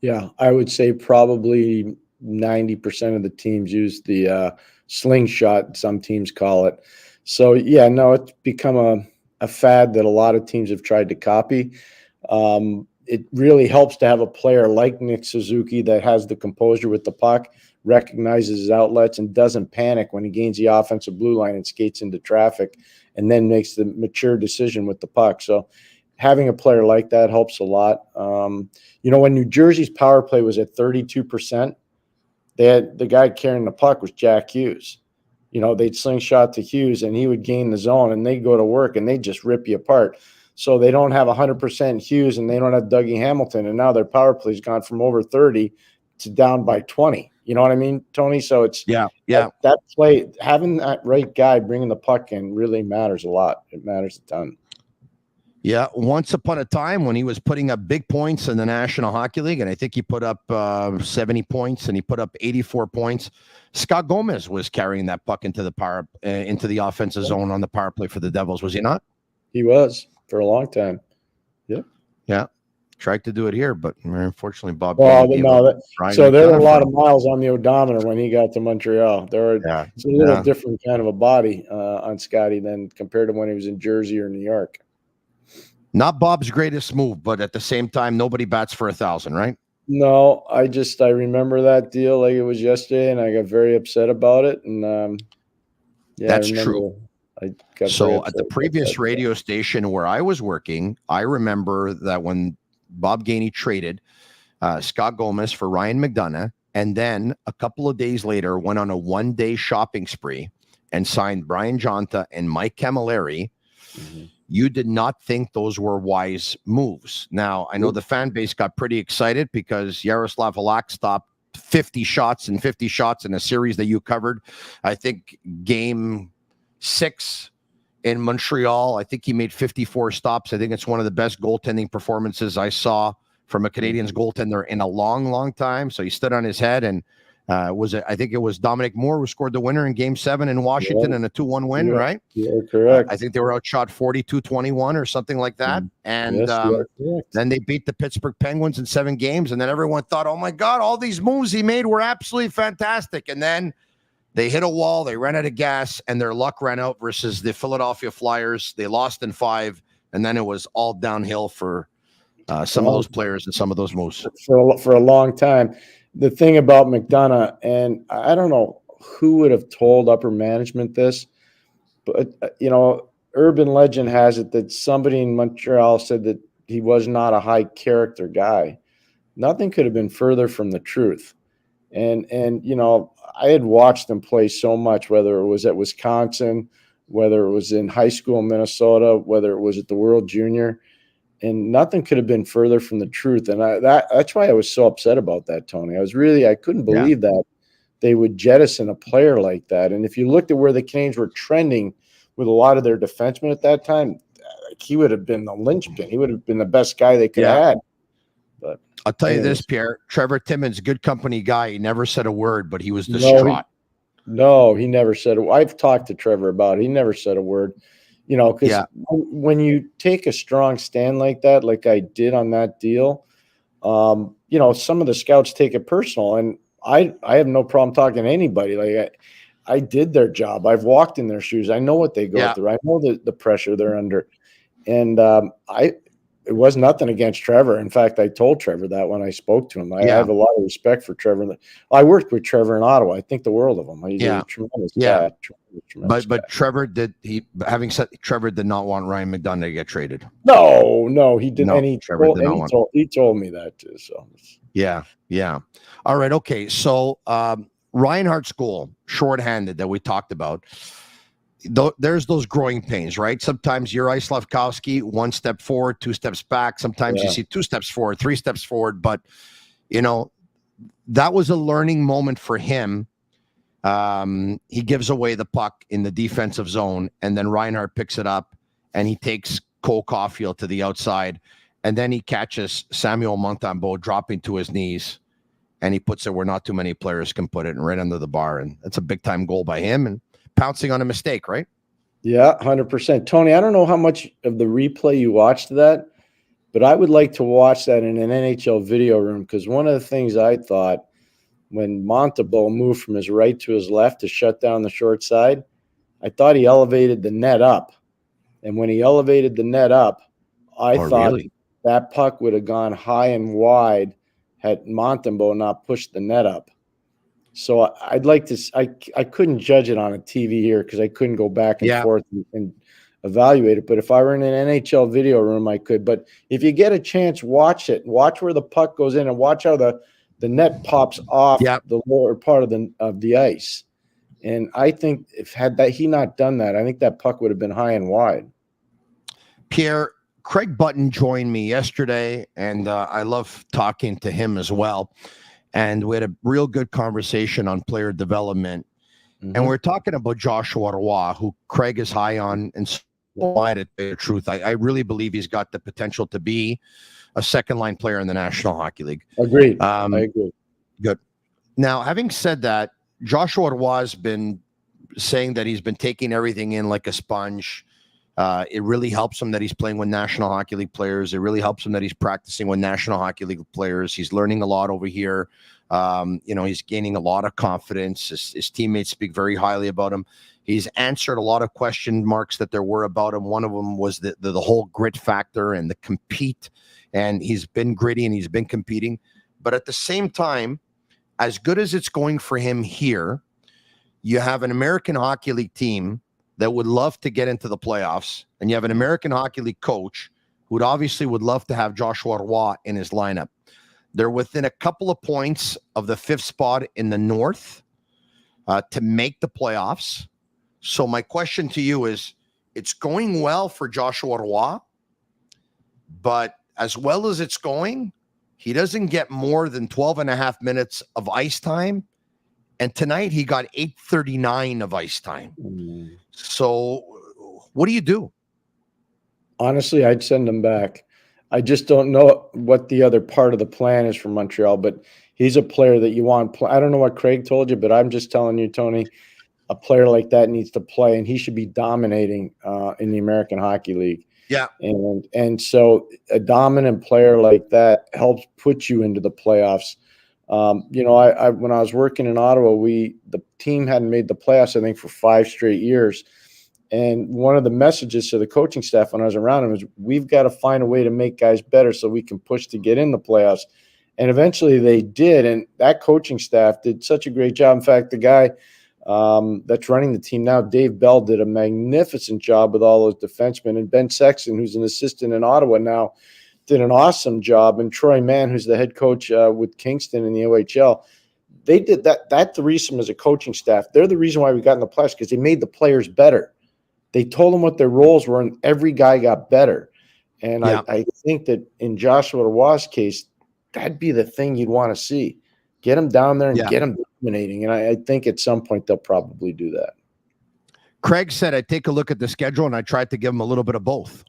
Yeah, I would say probably 90% of the teams use the slingshot, some teams call it. So, yeah, no, it's become a fad that a lot of teams have tried to copy. It really helps to have a player like Nick Suzuki that has the composure with the puck, recognizes his outlets, and doesn't panic when he gains the offensive blue line and skates into traffic, and then makes the mature decision with the puck. So having a player like that helps a lot. When New Jersey's power play was at 32%, they had the guy carrying the puck was Jack Hughes. They'd slingshot to Hughes, and he would gain the zone, and they'd go to work, and they'd just rip you apart. So they don't have 100% Hughes, and they don't have Dougie Hamilton, and now their power play's gone from over 30 to down by 20. You know what I mean, Tony? So it's that play, having that right guy bringing the puck in really matters a lot. It matters a ton. Yeah, once upon a time when he was putting up big points in the National Hockey League, and I think he put up 70 points and he put up 84 points. Scott Gomez was carrying that puck into the offensive zone on the power play for the Devils, was he not? He was for a long time. Yeah. Tried to do it here, but unfortunately, Bob. Well, so there were a lot of miles on the odometer when he got to Montreal. It's a little different kind of a body on Scotty than compared to when he was in Jersey or New York. Not Bob's greatest move, but at the same time, nobody bats for 1,000, right? No, I remember that deal like it was yesterday, and I got very upset about it. And that's true. So at the previous radio station where I was working, I remember that when Bob Gainey traded Scott Gomez for Ryan McDonough, and then a couple of days later went on a one-day shopping spree and signed Brian Jonta and Mike Camilleri. Mm-hmm. You did not think those were wise moves. Now, I know the fan base got pretty excited because Yaroslav Halak stopped 50 shots in a series that you covered. I think game 6 in Montreal, I think he made 54 stops. I think it's one of the best goaltending performances I saw from a Canadiens goaltender in a long, long time. So he stood on his head, and I think it was Dominic Moore who scored the winner in game 7 in Washington in a 2-1 win, right? Yeah, correct. I think they were outshot 42-21 or something like that. And then they beat the Pittsburgh Penguins in 7 games. And then everyone thought, oh my God, all these moves he made were absolutely fantastic. And then they hit a wall, they ran out of gas, and their luck ran out versus the Philadelphia Flyers. They lost in 5, and then it was all downhill for some of those players and some of those moves. For a long time. The thing about McDonough, and I don't know who would have told upper management this, but, urban legend has it that somebody in Montreal said that he was not a high character guy. Nothing could have been further from the truth. And I had watched him play so much, whether it was at Wisconsin, whether it was in high school in Minnesota, whether it was at the World Junior, and nothing could have been further from the truth. And that's why I was so upset about that, Tony. I couldn't believe that they would jettison a player like that. And if you looked at where the Canadiens were trending with a lot of their defensemen at that time, he would have been the linchpin. He would have been the best guy they could have had. But I'll tell you this, Pierre, Trevor Timmons, good company guy. He never said a word, but he was distraught. No, he never said it. I've talked to Trevor about it. He never said a word. Because when you take a strong stand like that, like I did on that deal, some of the scouts take it personal, and I have no problem talking to anybody. Like I did their job. I've walked in their shoes. I know what they go through. I know the pressure they're under, and it was nothing against Trevor. In fact, I told Trevor that when I spoke to him. I have a lot of respect for Trevor. I worked with Trevor in Ottawa. I think the world of him. He's a tremendous guy. But Trevor Trevor did not want Ryan McDonough to get traded. No, he didn't. No, and he told me that too. So yeah. All right, okay. So Reinhardt's goal, shorthanded, that we talked about. There's those growing pains, right? Sometimes Juraj Slafkovsky, 1 step forward, 2 steps back. Sometimes you see 2 steps forward, 3 steps forward. But, that was a learning moment for him. He gives away the puck in the defensive zone, and then Reinhardt picks it up, and he takes Cole Caulfield to the outside, and then he catches Samuel Montembeault dropping to his knees, and he puts it where not too many players can put it, and right under the bar. And that's a big-time goal by him, and pouncing on a mistake, right? Yeah, 100%. Tony, I don't know how much of the replay you watched that, but I would like to watch that in an NHL video room, because one of the things I thought when Montembeault moved from his right to his left to shut down the short side, I thought he elevated the net up. And when he elevated the net up, I thought that puck would have gone high and wide had Montembeault not pushed the net up. So I'd like to. I couldn't judge it on a TV here because I couldn't go back and forth and evaluate it. But if I were in an NHL video room, I could. But if you get a chance, watch it. Watch where the puck goes in, and watch how the net pops off the lower part of the ice. And I think had he not done that, I think that puck would have been high and wide. Pierre, Craig Button joined me yesterday, and I love talking to him as well. And we had a real good conversation on player development. Mm-hmm. And we're talking about Joshua Roy, who Craig is high on. And so to tell you the truth, I really believe he's got the potential to be a second-line player in the National Hockey League. Agreed. I agree. Good. Now, having said that, Joshua Roy has been saying that he's been taking everything in like a sponge. It really helps him that he's playing with National Hockey League players. It really helps him that he's practicing with National Hockey League players. He's learning a lot over here. He's gaining a lot of confidence. His teammates speak very highly about him. He's answered a lot of question marks that there were about him. One of them was the whole grit factor and the compete. And he's been gritty and he's been competing. But at the same time, as good as it's going for him here, you have an American Hockey League team that would love to get into the playoffs, and you have an American Hockey League coach who would love to have Joshua Roy in his lineup. They're within a couple of points of the 5th spot in the North to make the playoffs. So my question to you is, it's going well for Joshua Roy, but as well as it's going, he doesn't get more than 12 and a half minutes of ice time. And tonight he got 8:39 of ice time. So what do you do? Honestly, I'd send him back. I just don't know what the other part of the plan is for Montreal, but he's a player that you want. I don't know what Craig told you, but I'm just telling you, Tony, a player like that needs to play, and he should be dominating in the American Hockey League. Yeah. And so a dominant player like that helps put you into the playoffs. When I was working in Ottawa, the team hadn't made the playoffs, I think, for 5 straight years. And one of the messages to the coaching staff when I was around him was, we've got to find a way to make guys better so we can push to get in the playoffs. And eventually they did. And that coaching staff did such a great job. In fact, the guy that's running the team now, Dave Bell, did a magnificent job with all those defensemen. And Ben Sexton, who's an assistant in Ottawa now, did an awesome job. And Troy Mann, who's the head coach with Kingston in the OHL, they did that. That threesome as a coaching staff, they're the reason why we got in the playoffs, because they made the players better. They told them what their roles were, and every guy got better. And I think that in Joshua Roy's case, that'd be the thing you'd want to see. Get him down there and get him dominating. And I think at some point they'll probably do that. Craig said I'd take a look at the schedule, and I tried to give him a little bit of both.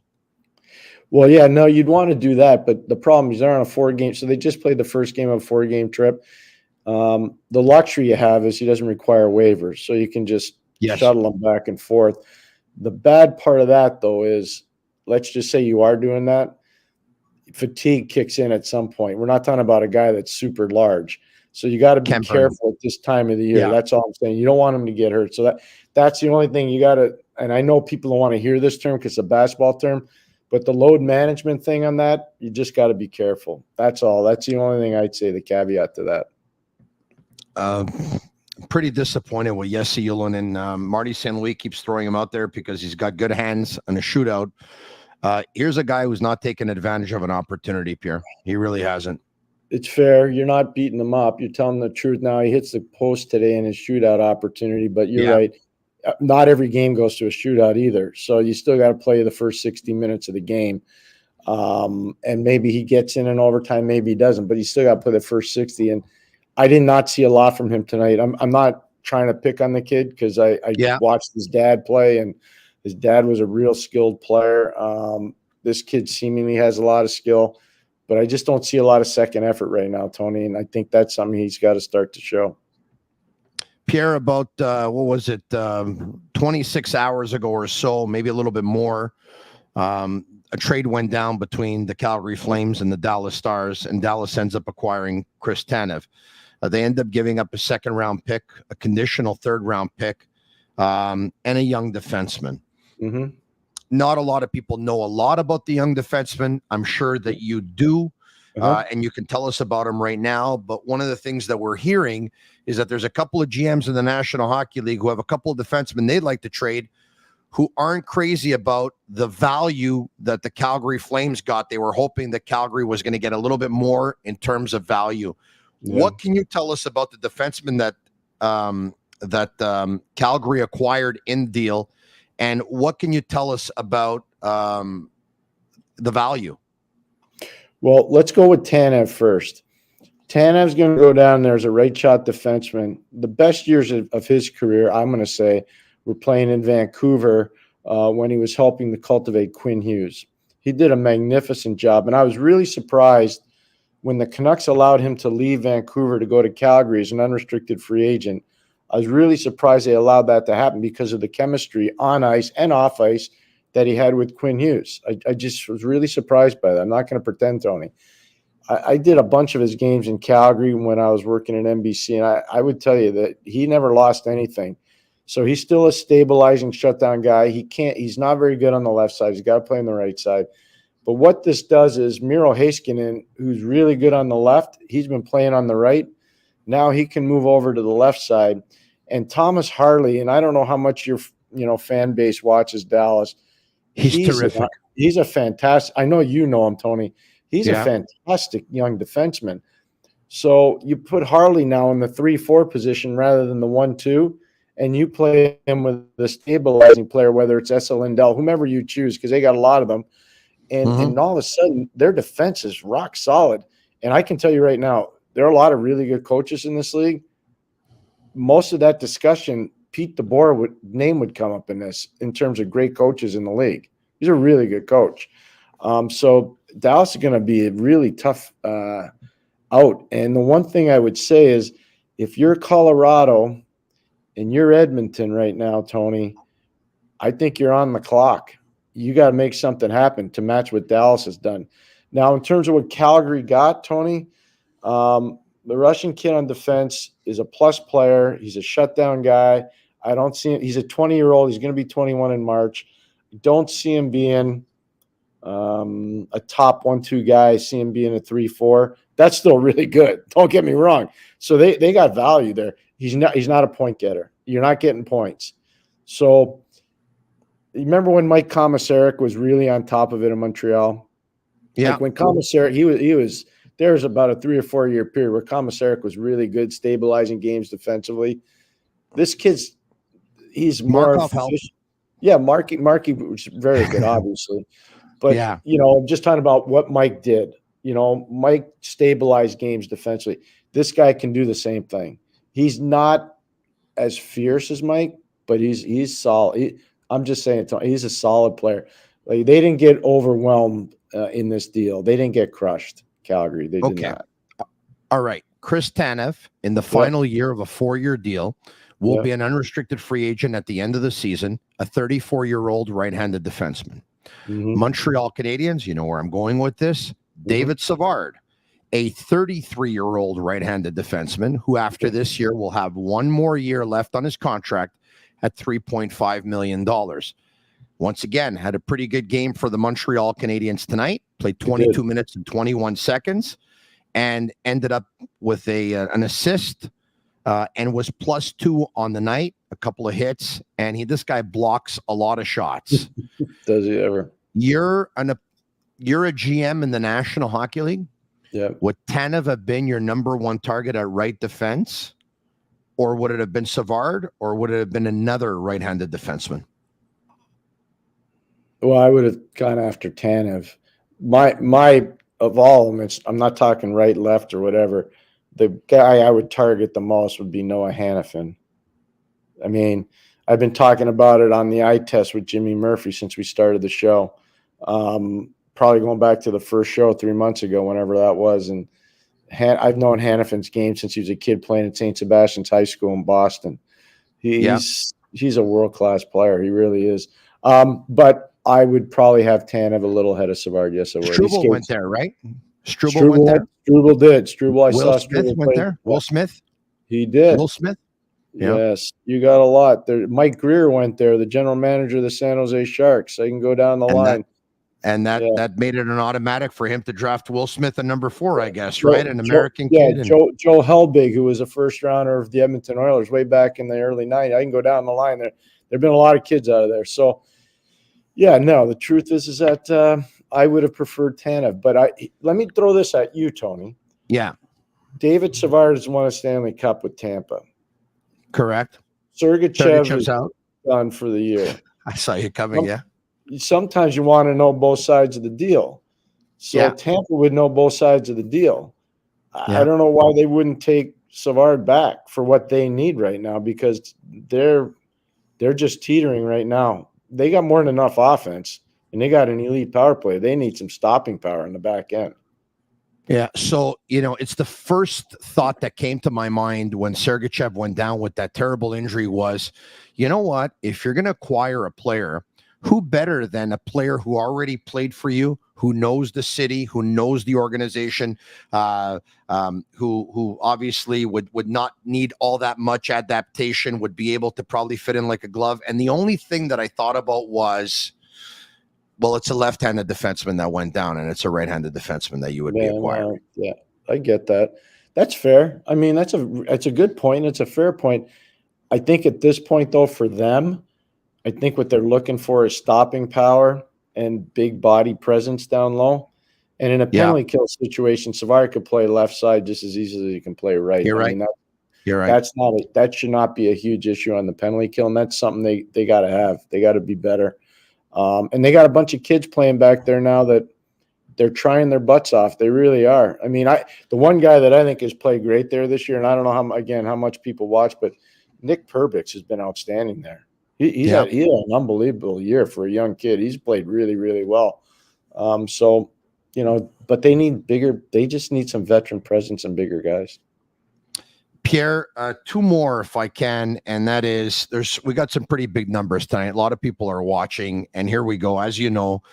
Well, yeah, no, you'd want to do that. But the problem is they're on a 4-game. So they just played the first game of a 4-game trip. The luxury you have is he doesn't require waivers. So you can just shuttle them back and forth. The bad part of that, though, is let's just say you are doing that. Fatigue kicks in at some point. We're not talking about a guy that's super large. So you got to be careful at this time of the year. Yeah. That's all I'm saying. You don't want him to get hurt. So that's the only thing you got to – and I know people don't want to hear this term because it's a basketball term, But the load management thing on that, you just got to be careful. That's all. That's the only thing I'd say, the caveat to that. Pretty disappointed with Jesse Ullin, and Marty St. Louis keeps throwing him out there because he's got good hands in a shootout. Here's a guy who's not taking advantage of an opportunity, Pierre. He really hasn't. It's fair. You're not beating him up. You're telling the truth. Now he hits the post today in his shootout opportunity, but you're right. Not every game goes to a shootout either. So you still got to play the first 60 minutes of the game. And maybe he gets in overtime, maybe he doesn't, but he still got to play the first 60. And I did not see a lot from him tonight. I'm not trying to pick on the kid because I watched his dad play, and his dad was a real skilled player. This kid seemingly has a lot of skill, but I just don't see a lot of second effort right now, Tony. And I think that's something he's got to start to show. Pierre, about 26 hours ago or so, maybe a little bit more, a trade went down between the Calgary Flames and the Dallas Stars, and Dallas ends up acquiring Chris Tanev. They end up giving up a second-round pick, a conditional third-round pick, and a young defenseman. Mm-hmm. Not a lot of people know a lot about the young defenseman. I'm sure that you do. And you can tell us about him right now. But one of the things that we're hearing is that there's a couple of GMs in the National Hockey League who have a couple of defensemen they'd like to trade who aren't crazy about the value that the Calgary Flames got. They were hoping that Calgary was going to get a little bit more in terms of value. Yeah. What can you tell us about the defenseman that Calgary acquired in the deal? And what can you tell us about the value? Well, let's go with Tanev first. Tanev's going to go down there as a right shot defenseman. The best years of his career, I'm going to say, were playing in Vancouver when he was helping to cultivate Quinn Hughes. He did a magnificent job, and I was really surprised when the Canucks allowed him to leave Vancouver to go to Calgary as an unrestricted free agent. I was really surprised they allowed that to happen because of the chemistry on ice and off ice that he had with Quinn Hughes. I just was really surprised by that. I'm not going to pretend, Tony. I did a bunch of his games in Calgary when I was working at NBC, and I would tell you that he never lost anything. So he's still a stabilizing shutdown guy. He's not very good on the left side. He's got to play on the right side. But what this does is Miro Heiskanen, who's really good on the left, he's been playing on the right. Now he can move over to the left side. And Thomas Harley, and I don't know how much your fan base watches Dallas. He's terrific. He's a fantastic. I know you know him, Tony. He's a fantastic young defenseman. So you put Harley now in the 3-4 position rather than the 1-2, and you play him with the stabilizing player, whether it's Esa Lindell, whomever you choose, because they got a lot of them. And all of a sudden, their defense is rock solid. And I can tell you right now, there are a lot of really good coaches in this league. Most of that discussion, Pete DeBoer name would come up in this in terms of great coaches in the league. He's a really good coach. So Dallas is going to be a really tough out. And the one thing I would say is if you're Colorado and you're Edmonton right now, Tony, I think you're on the clock. You got to make something happen to match what Dallas has done. Now, in terms of what Calgary got, Tony, the Russian kid on defense is a plus player. He's a shutdown guy. I don't see him. He's a 20-year-old. He's going to be 21 in March. Don't see him being a top 1-2 guy. I see him being a 3-4. That's still really good. Don't get me wrong. So they got value there. He's not a point getter. You're not getting points. So you remember when Mike Komisarek was really on top of it in Montreal? Yeah. Like when Komisarek, he was there was about a 3 or 4 year period where Komisarek was really good, stabilizing games defensively. This he's more efficient. Yeah, Markey was very good, obviously. But, I'm just talking about what Mike did. Mike stabilized games defensively. This guy can do the same thing. He's not as fierce as Mike, but he's solid. I'm just saying, he's a solid player. Like, they didn't get overwhelmed in this deal. They didn't get crushed, Calgary. They did not. All right. Chris Tanev, in the final year of a 4-year deal, will be an unrestricted free agent at the end of the season, a 34-year-old right-handed defenseman. Montreal Canadiens, you know where I'm going with this, David Savard, a 33-year-old right-handed defenseman who after this year will have one more year left on his contract at $3.5 million. once again, had a pretty good game for the Montreal Canadiens tonight. Played 22 minutes and 21 seconds and ended up with an assist and was +2 on the night, a couple of hits. And this guy blocks a lot of shots. Does he ever? You're a GM in the National Hockey League. Yeah. Would Tanev have been your number one target at right defense? Or would it have been Savard? Or would it have been another right-handed defenseman? Well, I would have gone after Tanev. My of all of them, I'm not talking right, left, or whatever. The guy I would target the most would be Noah Hannafin. I mean, I've been talking about it on the eye test with Jimmy Murphy since we started the show. Probably going back to the first show 3 months ago, whenever that was. And I've known Hannafin's game since he was a kid playing at St. Sebastian's High School in Boston. He's a world-class player. He really is. But I would probably have Tanev a little ahead of Savard. Yes, I would. Struble went there, right? Struble went there. Struble did. Struble, I saw Smith Struble went there. Will Smith? He did. Will Smith? Yeah. Yes, you got a lot there. Mike Greer went there, the general manager of the San Jose Sharks. I can go down the line. That made it an automatic for him to draft Will Smith at number 4, I guess, right? An American kid. Yeah, Joe Helbig, who was a first rounder of the Edmonton Oilers way back in the early 90s. I can go down the line there. There've been a lot of kids out of there. So, yeah, no, the truth is that I would have preferred Tanev. But let me throw this at you, Tony. Yeah. David Savard has won a Stanley Cup with Tampa. Correct. Sergachev is out. Done for the year. I saw you coming, yeah. Sometimes you want to know both sides of the deal. So Tampa would know both sides of the deal. I don't know why they wouldn't take Savard back for what they need right now, because they're just teetering right now. They got more than enough offense, and they got an elite power play. They need some stopping power in the back end. Yeah, so, it's the first thought that came to my mind when Sergachev went down with that terrible injury was, you know what? If you're going to acquire a player, who better than a player who already played for you, who knows the city, who knows the organization, who obviously would not need all that much adaptation, would be able to probably fit in like a glove. And the only thing that I thought about was, well, it's a left-handed defenseman that went down, and it's a right-handed defenseman that you would be acquiring. Yeah, I get that. That's fair. I mean, it's a good point. It's a fair point. I think at this point, though, for them, I think what they're looking for is stopping power and big body presence down low. And in a penalty kill situation, Savard could play left side just as easily as he can play right. You're right. You're right. That should not be a huge issue on the penalty kill, and that's something they got to have. They got to be better. And they got a bunch of kids playing back there now that they're trying their butts off. They really are. I mean, the one guy that I think has played great there this year, and I don't know how much people watch, but Nick Perbix has been outstanding there. He had an unbelievable year for a young kid. He's played really, really well. But they just need some veteran presence and bigger guys. Pierre, 2 more if I can, and that is we got some pretty big numbers tonight. A lot of people are watching, and here we go. As you know,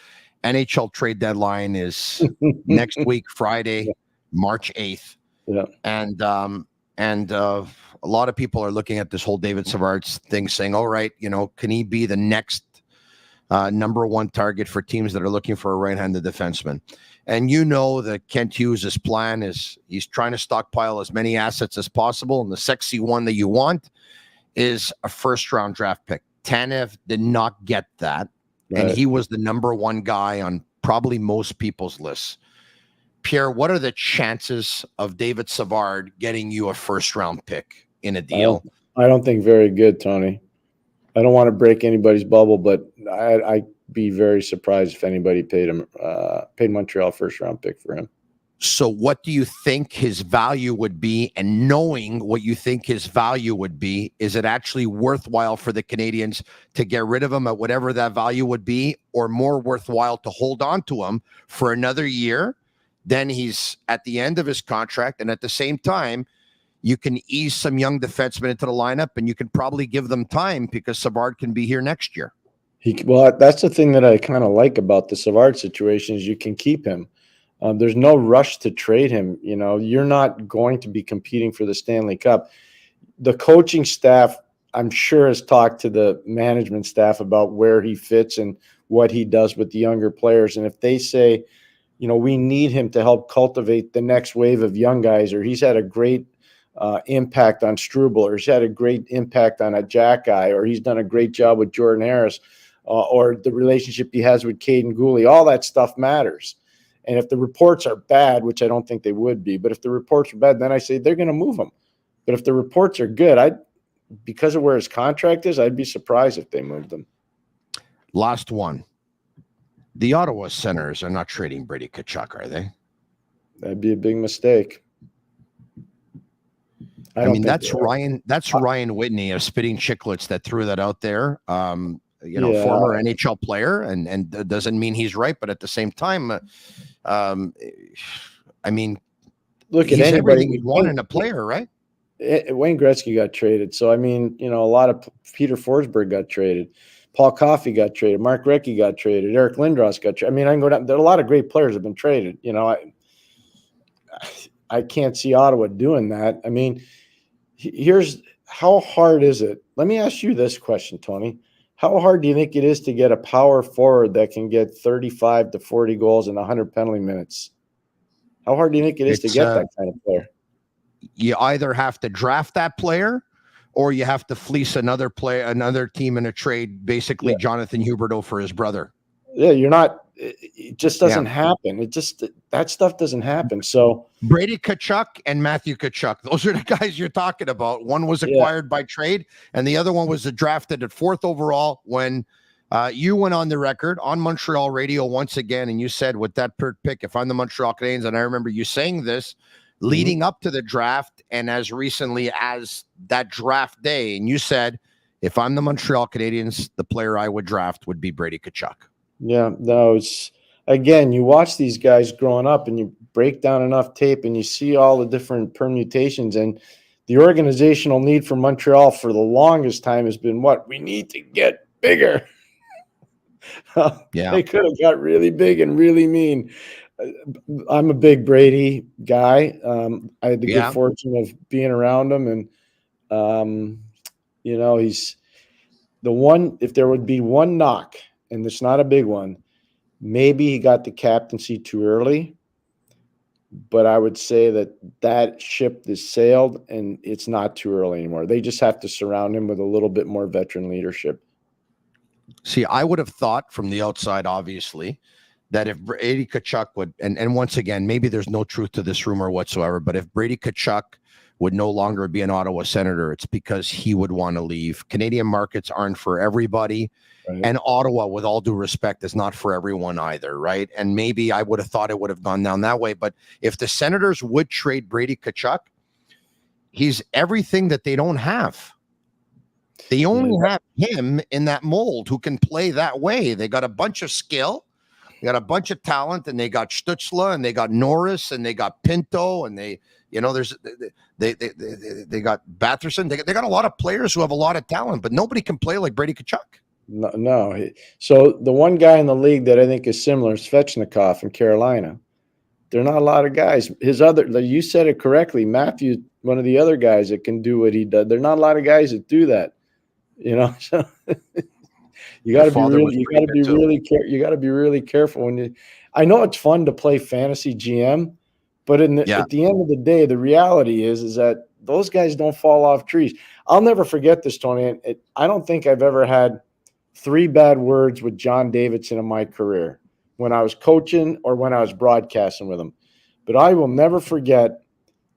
NHL trade deadline is next week, Friday, March 8th. Yeah. And a lot of people are looking at this whole David Savard thing saying, all right, can he be the next number 1 target for teams that are looking for a right-handed defenseman? And that Kent Hughes' plan is he's trying to stockpile as many assets as possible. And the sexy one that you want is a first-round draft pick. Tanev did not get that. Right. And he was the number 1 guy on probably most people's lists. Pierre, what are the chances of David Savard getting you a first-round pick in a deal? I don't think very good, Tony. I don't want to break anybody's bubble, but I'd be very surprised if anybody paid Montreal first-round pick for him. So what do you think his value would be? And knowing what you think his value would be, is it actually worthwhile for the Canadiens to get rid of him at whatever that value would be, or more worthwhile to hold on to him for another year? Then he's at the end of his contract, and at the same time, you can ease some young defensemen into the lineup, and you can probably give them time because Savard can be here next year. Well, that's the thing that I kind of like about the Savard situation is you can keep him. There's no rush to trade him. You're not going to be competing for the Stanley Cup. The coaching staff I'm sure has talked to the management staff about where he fits and what he does with the younger players. And if they say, we need him to help cultivate the next wave of young guys, or he's had a great impact on Struble, or he's had a great impact on a Jack guy, or he's done a great job with Jordan Harris, or the relationship he has with Caden Gooley, all that stuff matters. And if the reports are bad, which I don't think they would be, but if the reports are bad, then I say they're going to move him. But if the reports are good, because of where his contract is, I'd be surprised if they moved him. Last one. The Ottawa Senators are not trading Brady Tkachuk, are they? That'd be a big mistake. I mean, that's Ryan Whitney of Spitting Chicklets that threw that out there. Former NHL player, and doesn't mean he's right, but at the same time, I mean, look he's at anybody everything you want in a player, right? Wayne Gretzky got traded. So, I mean, a lot of Peter Forsberg got traded. Paul Coffey got traded. Mark Recchi got traded. Eric Lindros got traded. I mean, I can go down. There are a lot of great players have been traded. I can't see Ottawa doing that. I mean, here's how hard is it? Let me ask you this question, Tony. How hard do you think it is to get a power forward that can get 35 to 40 goals and 100 penalty minutes? How hard do you think it is to get that kind of player? You either have to draft that player or you have to fleece another team in a trade, basically Jonathan Huberdeau for his brother. Yeah, it just doesn't happen. That stuff doesn't happen. So Brady Tkachuk and Matthew Tkachuk, those are the guys you're talking about. One was acquired by trade, and the other one was drafted at 4th overall when you went on the record on Montreal radio once again, and you said with that pick, if I'm the Montreal Canadiens, and I remember you saying this leading up to the draft and as recently as that draft day, and you said, if I'm the Montreal Canadiens, the player I would draft would be Brady Tkachuk. Yeah, no, again, you watch these guys growing up and you break down enough tape and you see all the different permutations, and the organizational need for Montreal for the longest time has been what? We need to get bigger. They could have got really big and really mean. I'm a big Brady guy. I had the good fortune of being around him, and he's the one. If there would be one knock, and it's not a big one, maybe he got the captaincy too early. But I would say that ship has sailed, and it's not too early anymore. They just have to surround him with a little bit more veteran leadership. See, I would have thought from the outside, obviously, that if Brady Tkachuk would, and once again, maybe there's no truth to this rumor whatsoever, but if Brady Tkachuk would no longer be an Ottawa Senator, it's because he would want to leave. Canadian markets aren't for everybody. Right. And Ottawa, with all due respect, is not for everyone either, right? And maybe I would have thought it would have gone down that way. But if the Senators would trade Brady Tkachuk, he's everything that they don't have. They only have him in that mold who can play that way. They got a bunch of skill, they got a bunch of talent, and they got Stützle, and they got Norris, and they got Pinto, and they got Matheson. They got a lot of players who have a lot of talent, but nobody can play like Brady Tkachuk. No. So the one guy in the league that I think is similar is Svechnikov in Carolina. There are not a lot of guys. You said it correctly, Matthew, one of the other guys that can do what he does. There are not a lot of guys that do that. So you got to be really careful when you. I know it's fun to play fantasy GM, but at the end of the day, the reality is that those guys don't fall off trees. I'll never forget this, Tony. I don't think I've ever had 3 bad words with John Davidson in my career when I was coaching or when I was broadcasting with him. But I will never forget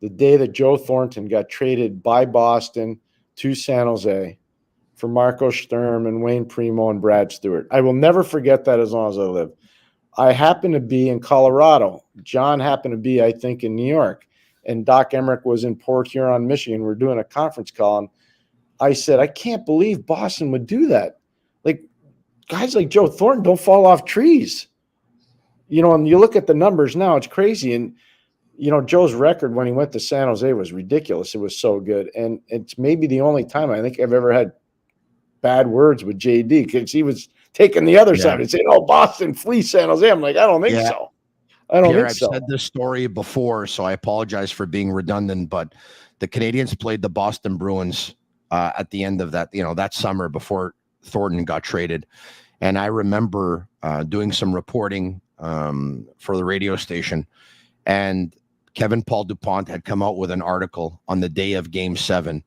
the day that Joe Thornton got traded by Boston to San Jose for Marco Sturm and Wayne Primo and Brad Stewart. I will never forget that as long as I live. I happened to be in Colorado. John happened to be, I think, in New York. And Doc Emmerich was in Port Huron, Michigan. We're doing a conference call. And I said, I can't believe Boston would do that. Like, guys like Joe Thornton don't fall off trees. And you look at the numbers now, it's crazy. And, Joe's record when he went to San Jose was ridiculous. It was so good. And it's maybe the only time I think I've ever had bad words with JD, because he was taking the other side and saying, "Oh, Boston fleece San Jose." I'm like, I don't think so. I've said this story before, so I apologize for being redundant, but the Canadiens played the Boston Bruins at the end of that, that summer before Thornton got traded. And I remember doing some reporting for the radio station, and Kevin Paul DuPont had come out with an article on the day of Game 7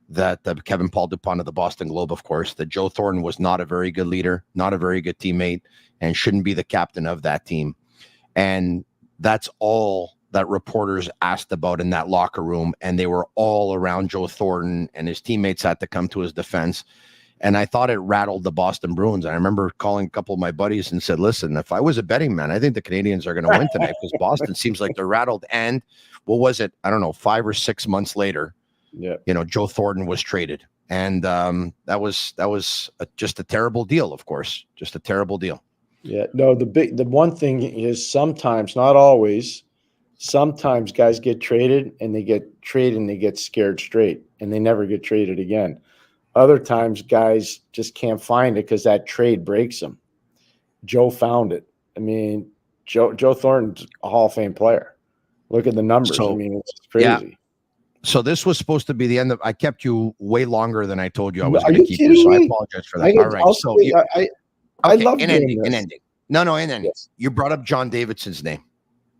that Kevin Paul DuPont of the Boston Globe, of course, that Joe Thornton was not a very good leader, not a very good teammate, and shouldn't be the captain of that team. And that's all that reporters asked about in that locker room. And they were all around Joe Thornton, and his teammates had to come to his defense. And I thought it rattled the Boston Bruins. I remember calling a couple of my buddies and said, listen, if I was a betting man, I think the Canadiens are going to win tonight because Boston seems like they're rattled. And what was it? I don't know, 5 or 6 months later, Joe Thornton was traded. And that was just a terrible deal, of course, just a terrible deal. Yeah, no, the one thing is sometimes, not always, sometimes guys get traded and they get scared straight and they never get traded again. Other times, guys just can't find it because that trade breaks them. Joe found it. I mean, Joe Thornton's a Hall of Fame player. Look at the numbers. So, I mean, it's crazy. Yeah. So this was supposed to be the end of. I kept you way longer than I told you I was Are going to you keep you. So I kidding me? apologize for that. All right. So I love in doing ending. this. In ending. No. In ending. Yes. You brought up John Davidson's name.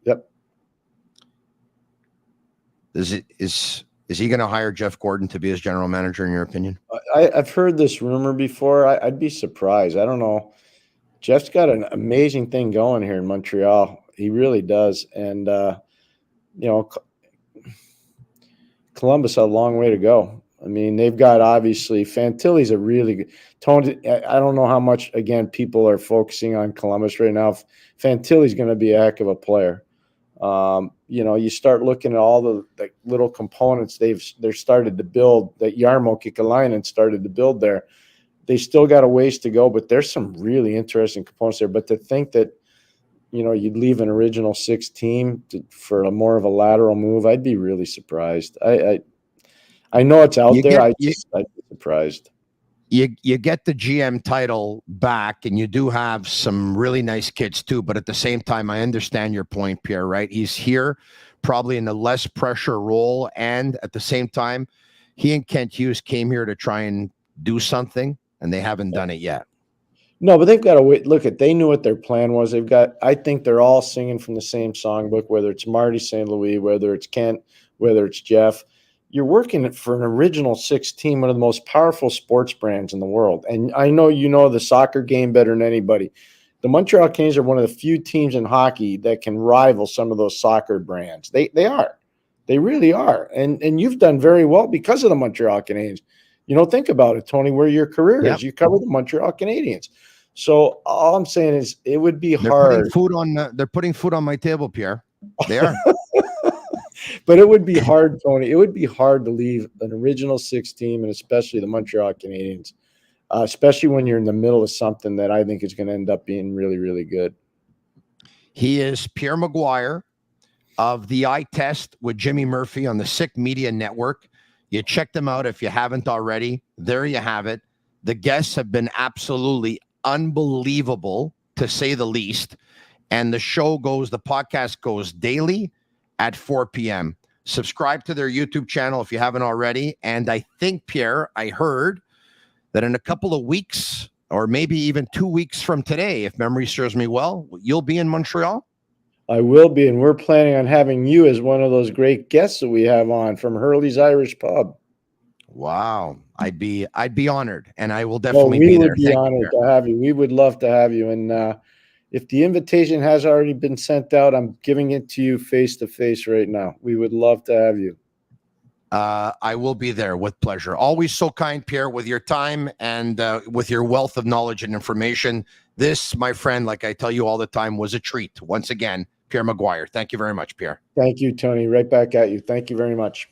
Yep. Is he going to hire Jeff Gordon to be his general manager, in your opinion? I've heard this rumor before. I'd be surprised. I don't know. Jeff's got an amazing thing going here in Montreal. He really does. And, Columbus had a long way to go. I mean, they've got obviously Fantilli's a really good Tony. I don't know how much, again, people are focusing on Columbus right now. Fantilli's going to be a heck of a player. You start looking at all the little components they're started to build, that Jarmo Kekalainen started to build there. They still got a ways to go, but there's some really interesting components there. But to think that, you'd leave an original 6 team for a more of a lateral move, I'd be really surprised. I know it's out there. I'd be surprised. You get the GM title back, and you do have some really nice kids too. But at the same time, I understand your point, Pierre, right? He's here probably in a less pressure role. And at the same time, he and Kent Hughes came here to try and do something, and they haven't done it yet. No, but they've got to wait. Look, they knew what their plan was. I think they're all singing from the same songbook, whether it's Marty St. Louis, whether it's Kent, whether it's Jeff. You're working for an original 6 team, one of the most powerful sports brands in the world. And I know you know the soccer game better than anybody. The Montreal Canadiens are one of the few teams in hockey that can rival some of those soccer brands. They are. They really are. And you've done very well because of the Montreal Canadiens. Think about it, Tony, where your career is. You cover the Montreal Canadiens. So all I'm saying is it would be hard. They're putting food on my table, Pierre. They are. But it would be hard, Tony. It would be hard to leave an original 6 team, and especially the Montreal Canadiens, especially when you're in the middle of something that I think is going to end up being really, really good. He is Pierre McGuire of the Eye Test with Jimmy Murphy on the Sick Media Network. You check them out if you haven't already. There you have it. The guests have been absolutely unbelievable, to say the least. And the podcast goes daily at 4 p.m. Subscribe to their YouTube channel if you haven't already. And I think, Pierre, I heard that in a couple of weeks, or maybe even 2 weeks from today, if memory serves me well, you'll be in Montreal? I will be, and we're planning on having you as one of those great guests that we have on from Hurley's Irish Pub. Wow. I'd be honored, and I will definitely be there. We would be honored to have you. We would love to have you. And if the invitation has already been sent out, I'm giving it to you face to face right now. We would love to have you. I will be there with pleasure. Always so kind, Pierre, with your time and with your wealth of knowledge and information. This, my friend, like I tell you all the time, was a treat. Once again, Pierre McGuire. Thank you very much, Pierre. Thank you, Tony. Right back at you. Thank you very much.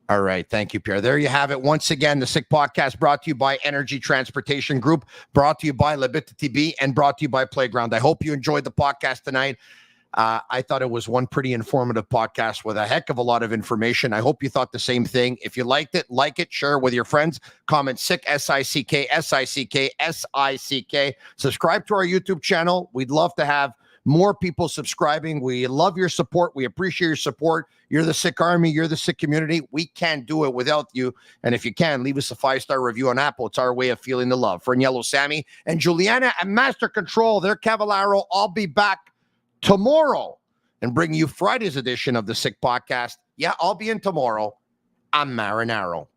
All right. Thank you, Pierre. There you have it. Once again, the Sick Podcast brought to you by Energy Transportation Group, brought to you by Lebit TV, and brought to you by Playground. I hope you enjoyed the podcast tonight. I thought it was one pretty informative podcast with a heck of a lot of information. I hope you thought the same thing. If you liked it, like it, share with your friends. Comment Sick, S-I-C-K, S-I-C-K, S-I-C-K. Subscribe to our YouTube channel. We'd love to have more people subscribing. We love your support. We appreciate your support. You're the Sick Army. You're the Sick community. We can't do it without you. And if you can, leave us a 5-star review on Apple. It's our way of feeling the love. For Yellow Sammy and Juliana and Master Control, they're Cavallaro. I'll be back tomorrow and bring you Friday's edition of the Sick Podcast. Yeah, I'll be in tomorrow. I'm Marinaro.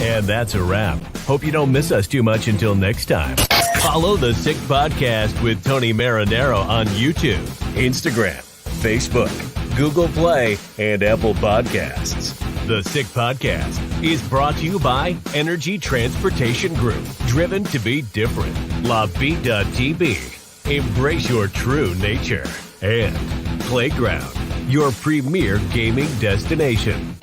And that's a wrap. Hope you don't miss us too much until next time. Follow the Sick Podcast with Tony Marinaro on YouTube, Instagram, Facebook, Google Play, and Apple Podcasts. The Sick Podcast is brought to you by Energy Transportation Group, driven to be different. La Vida TV, embrace your true nature. And Playground, your premier gaming destination.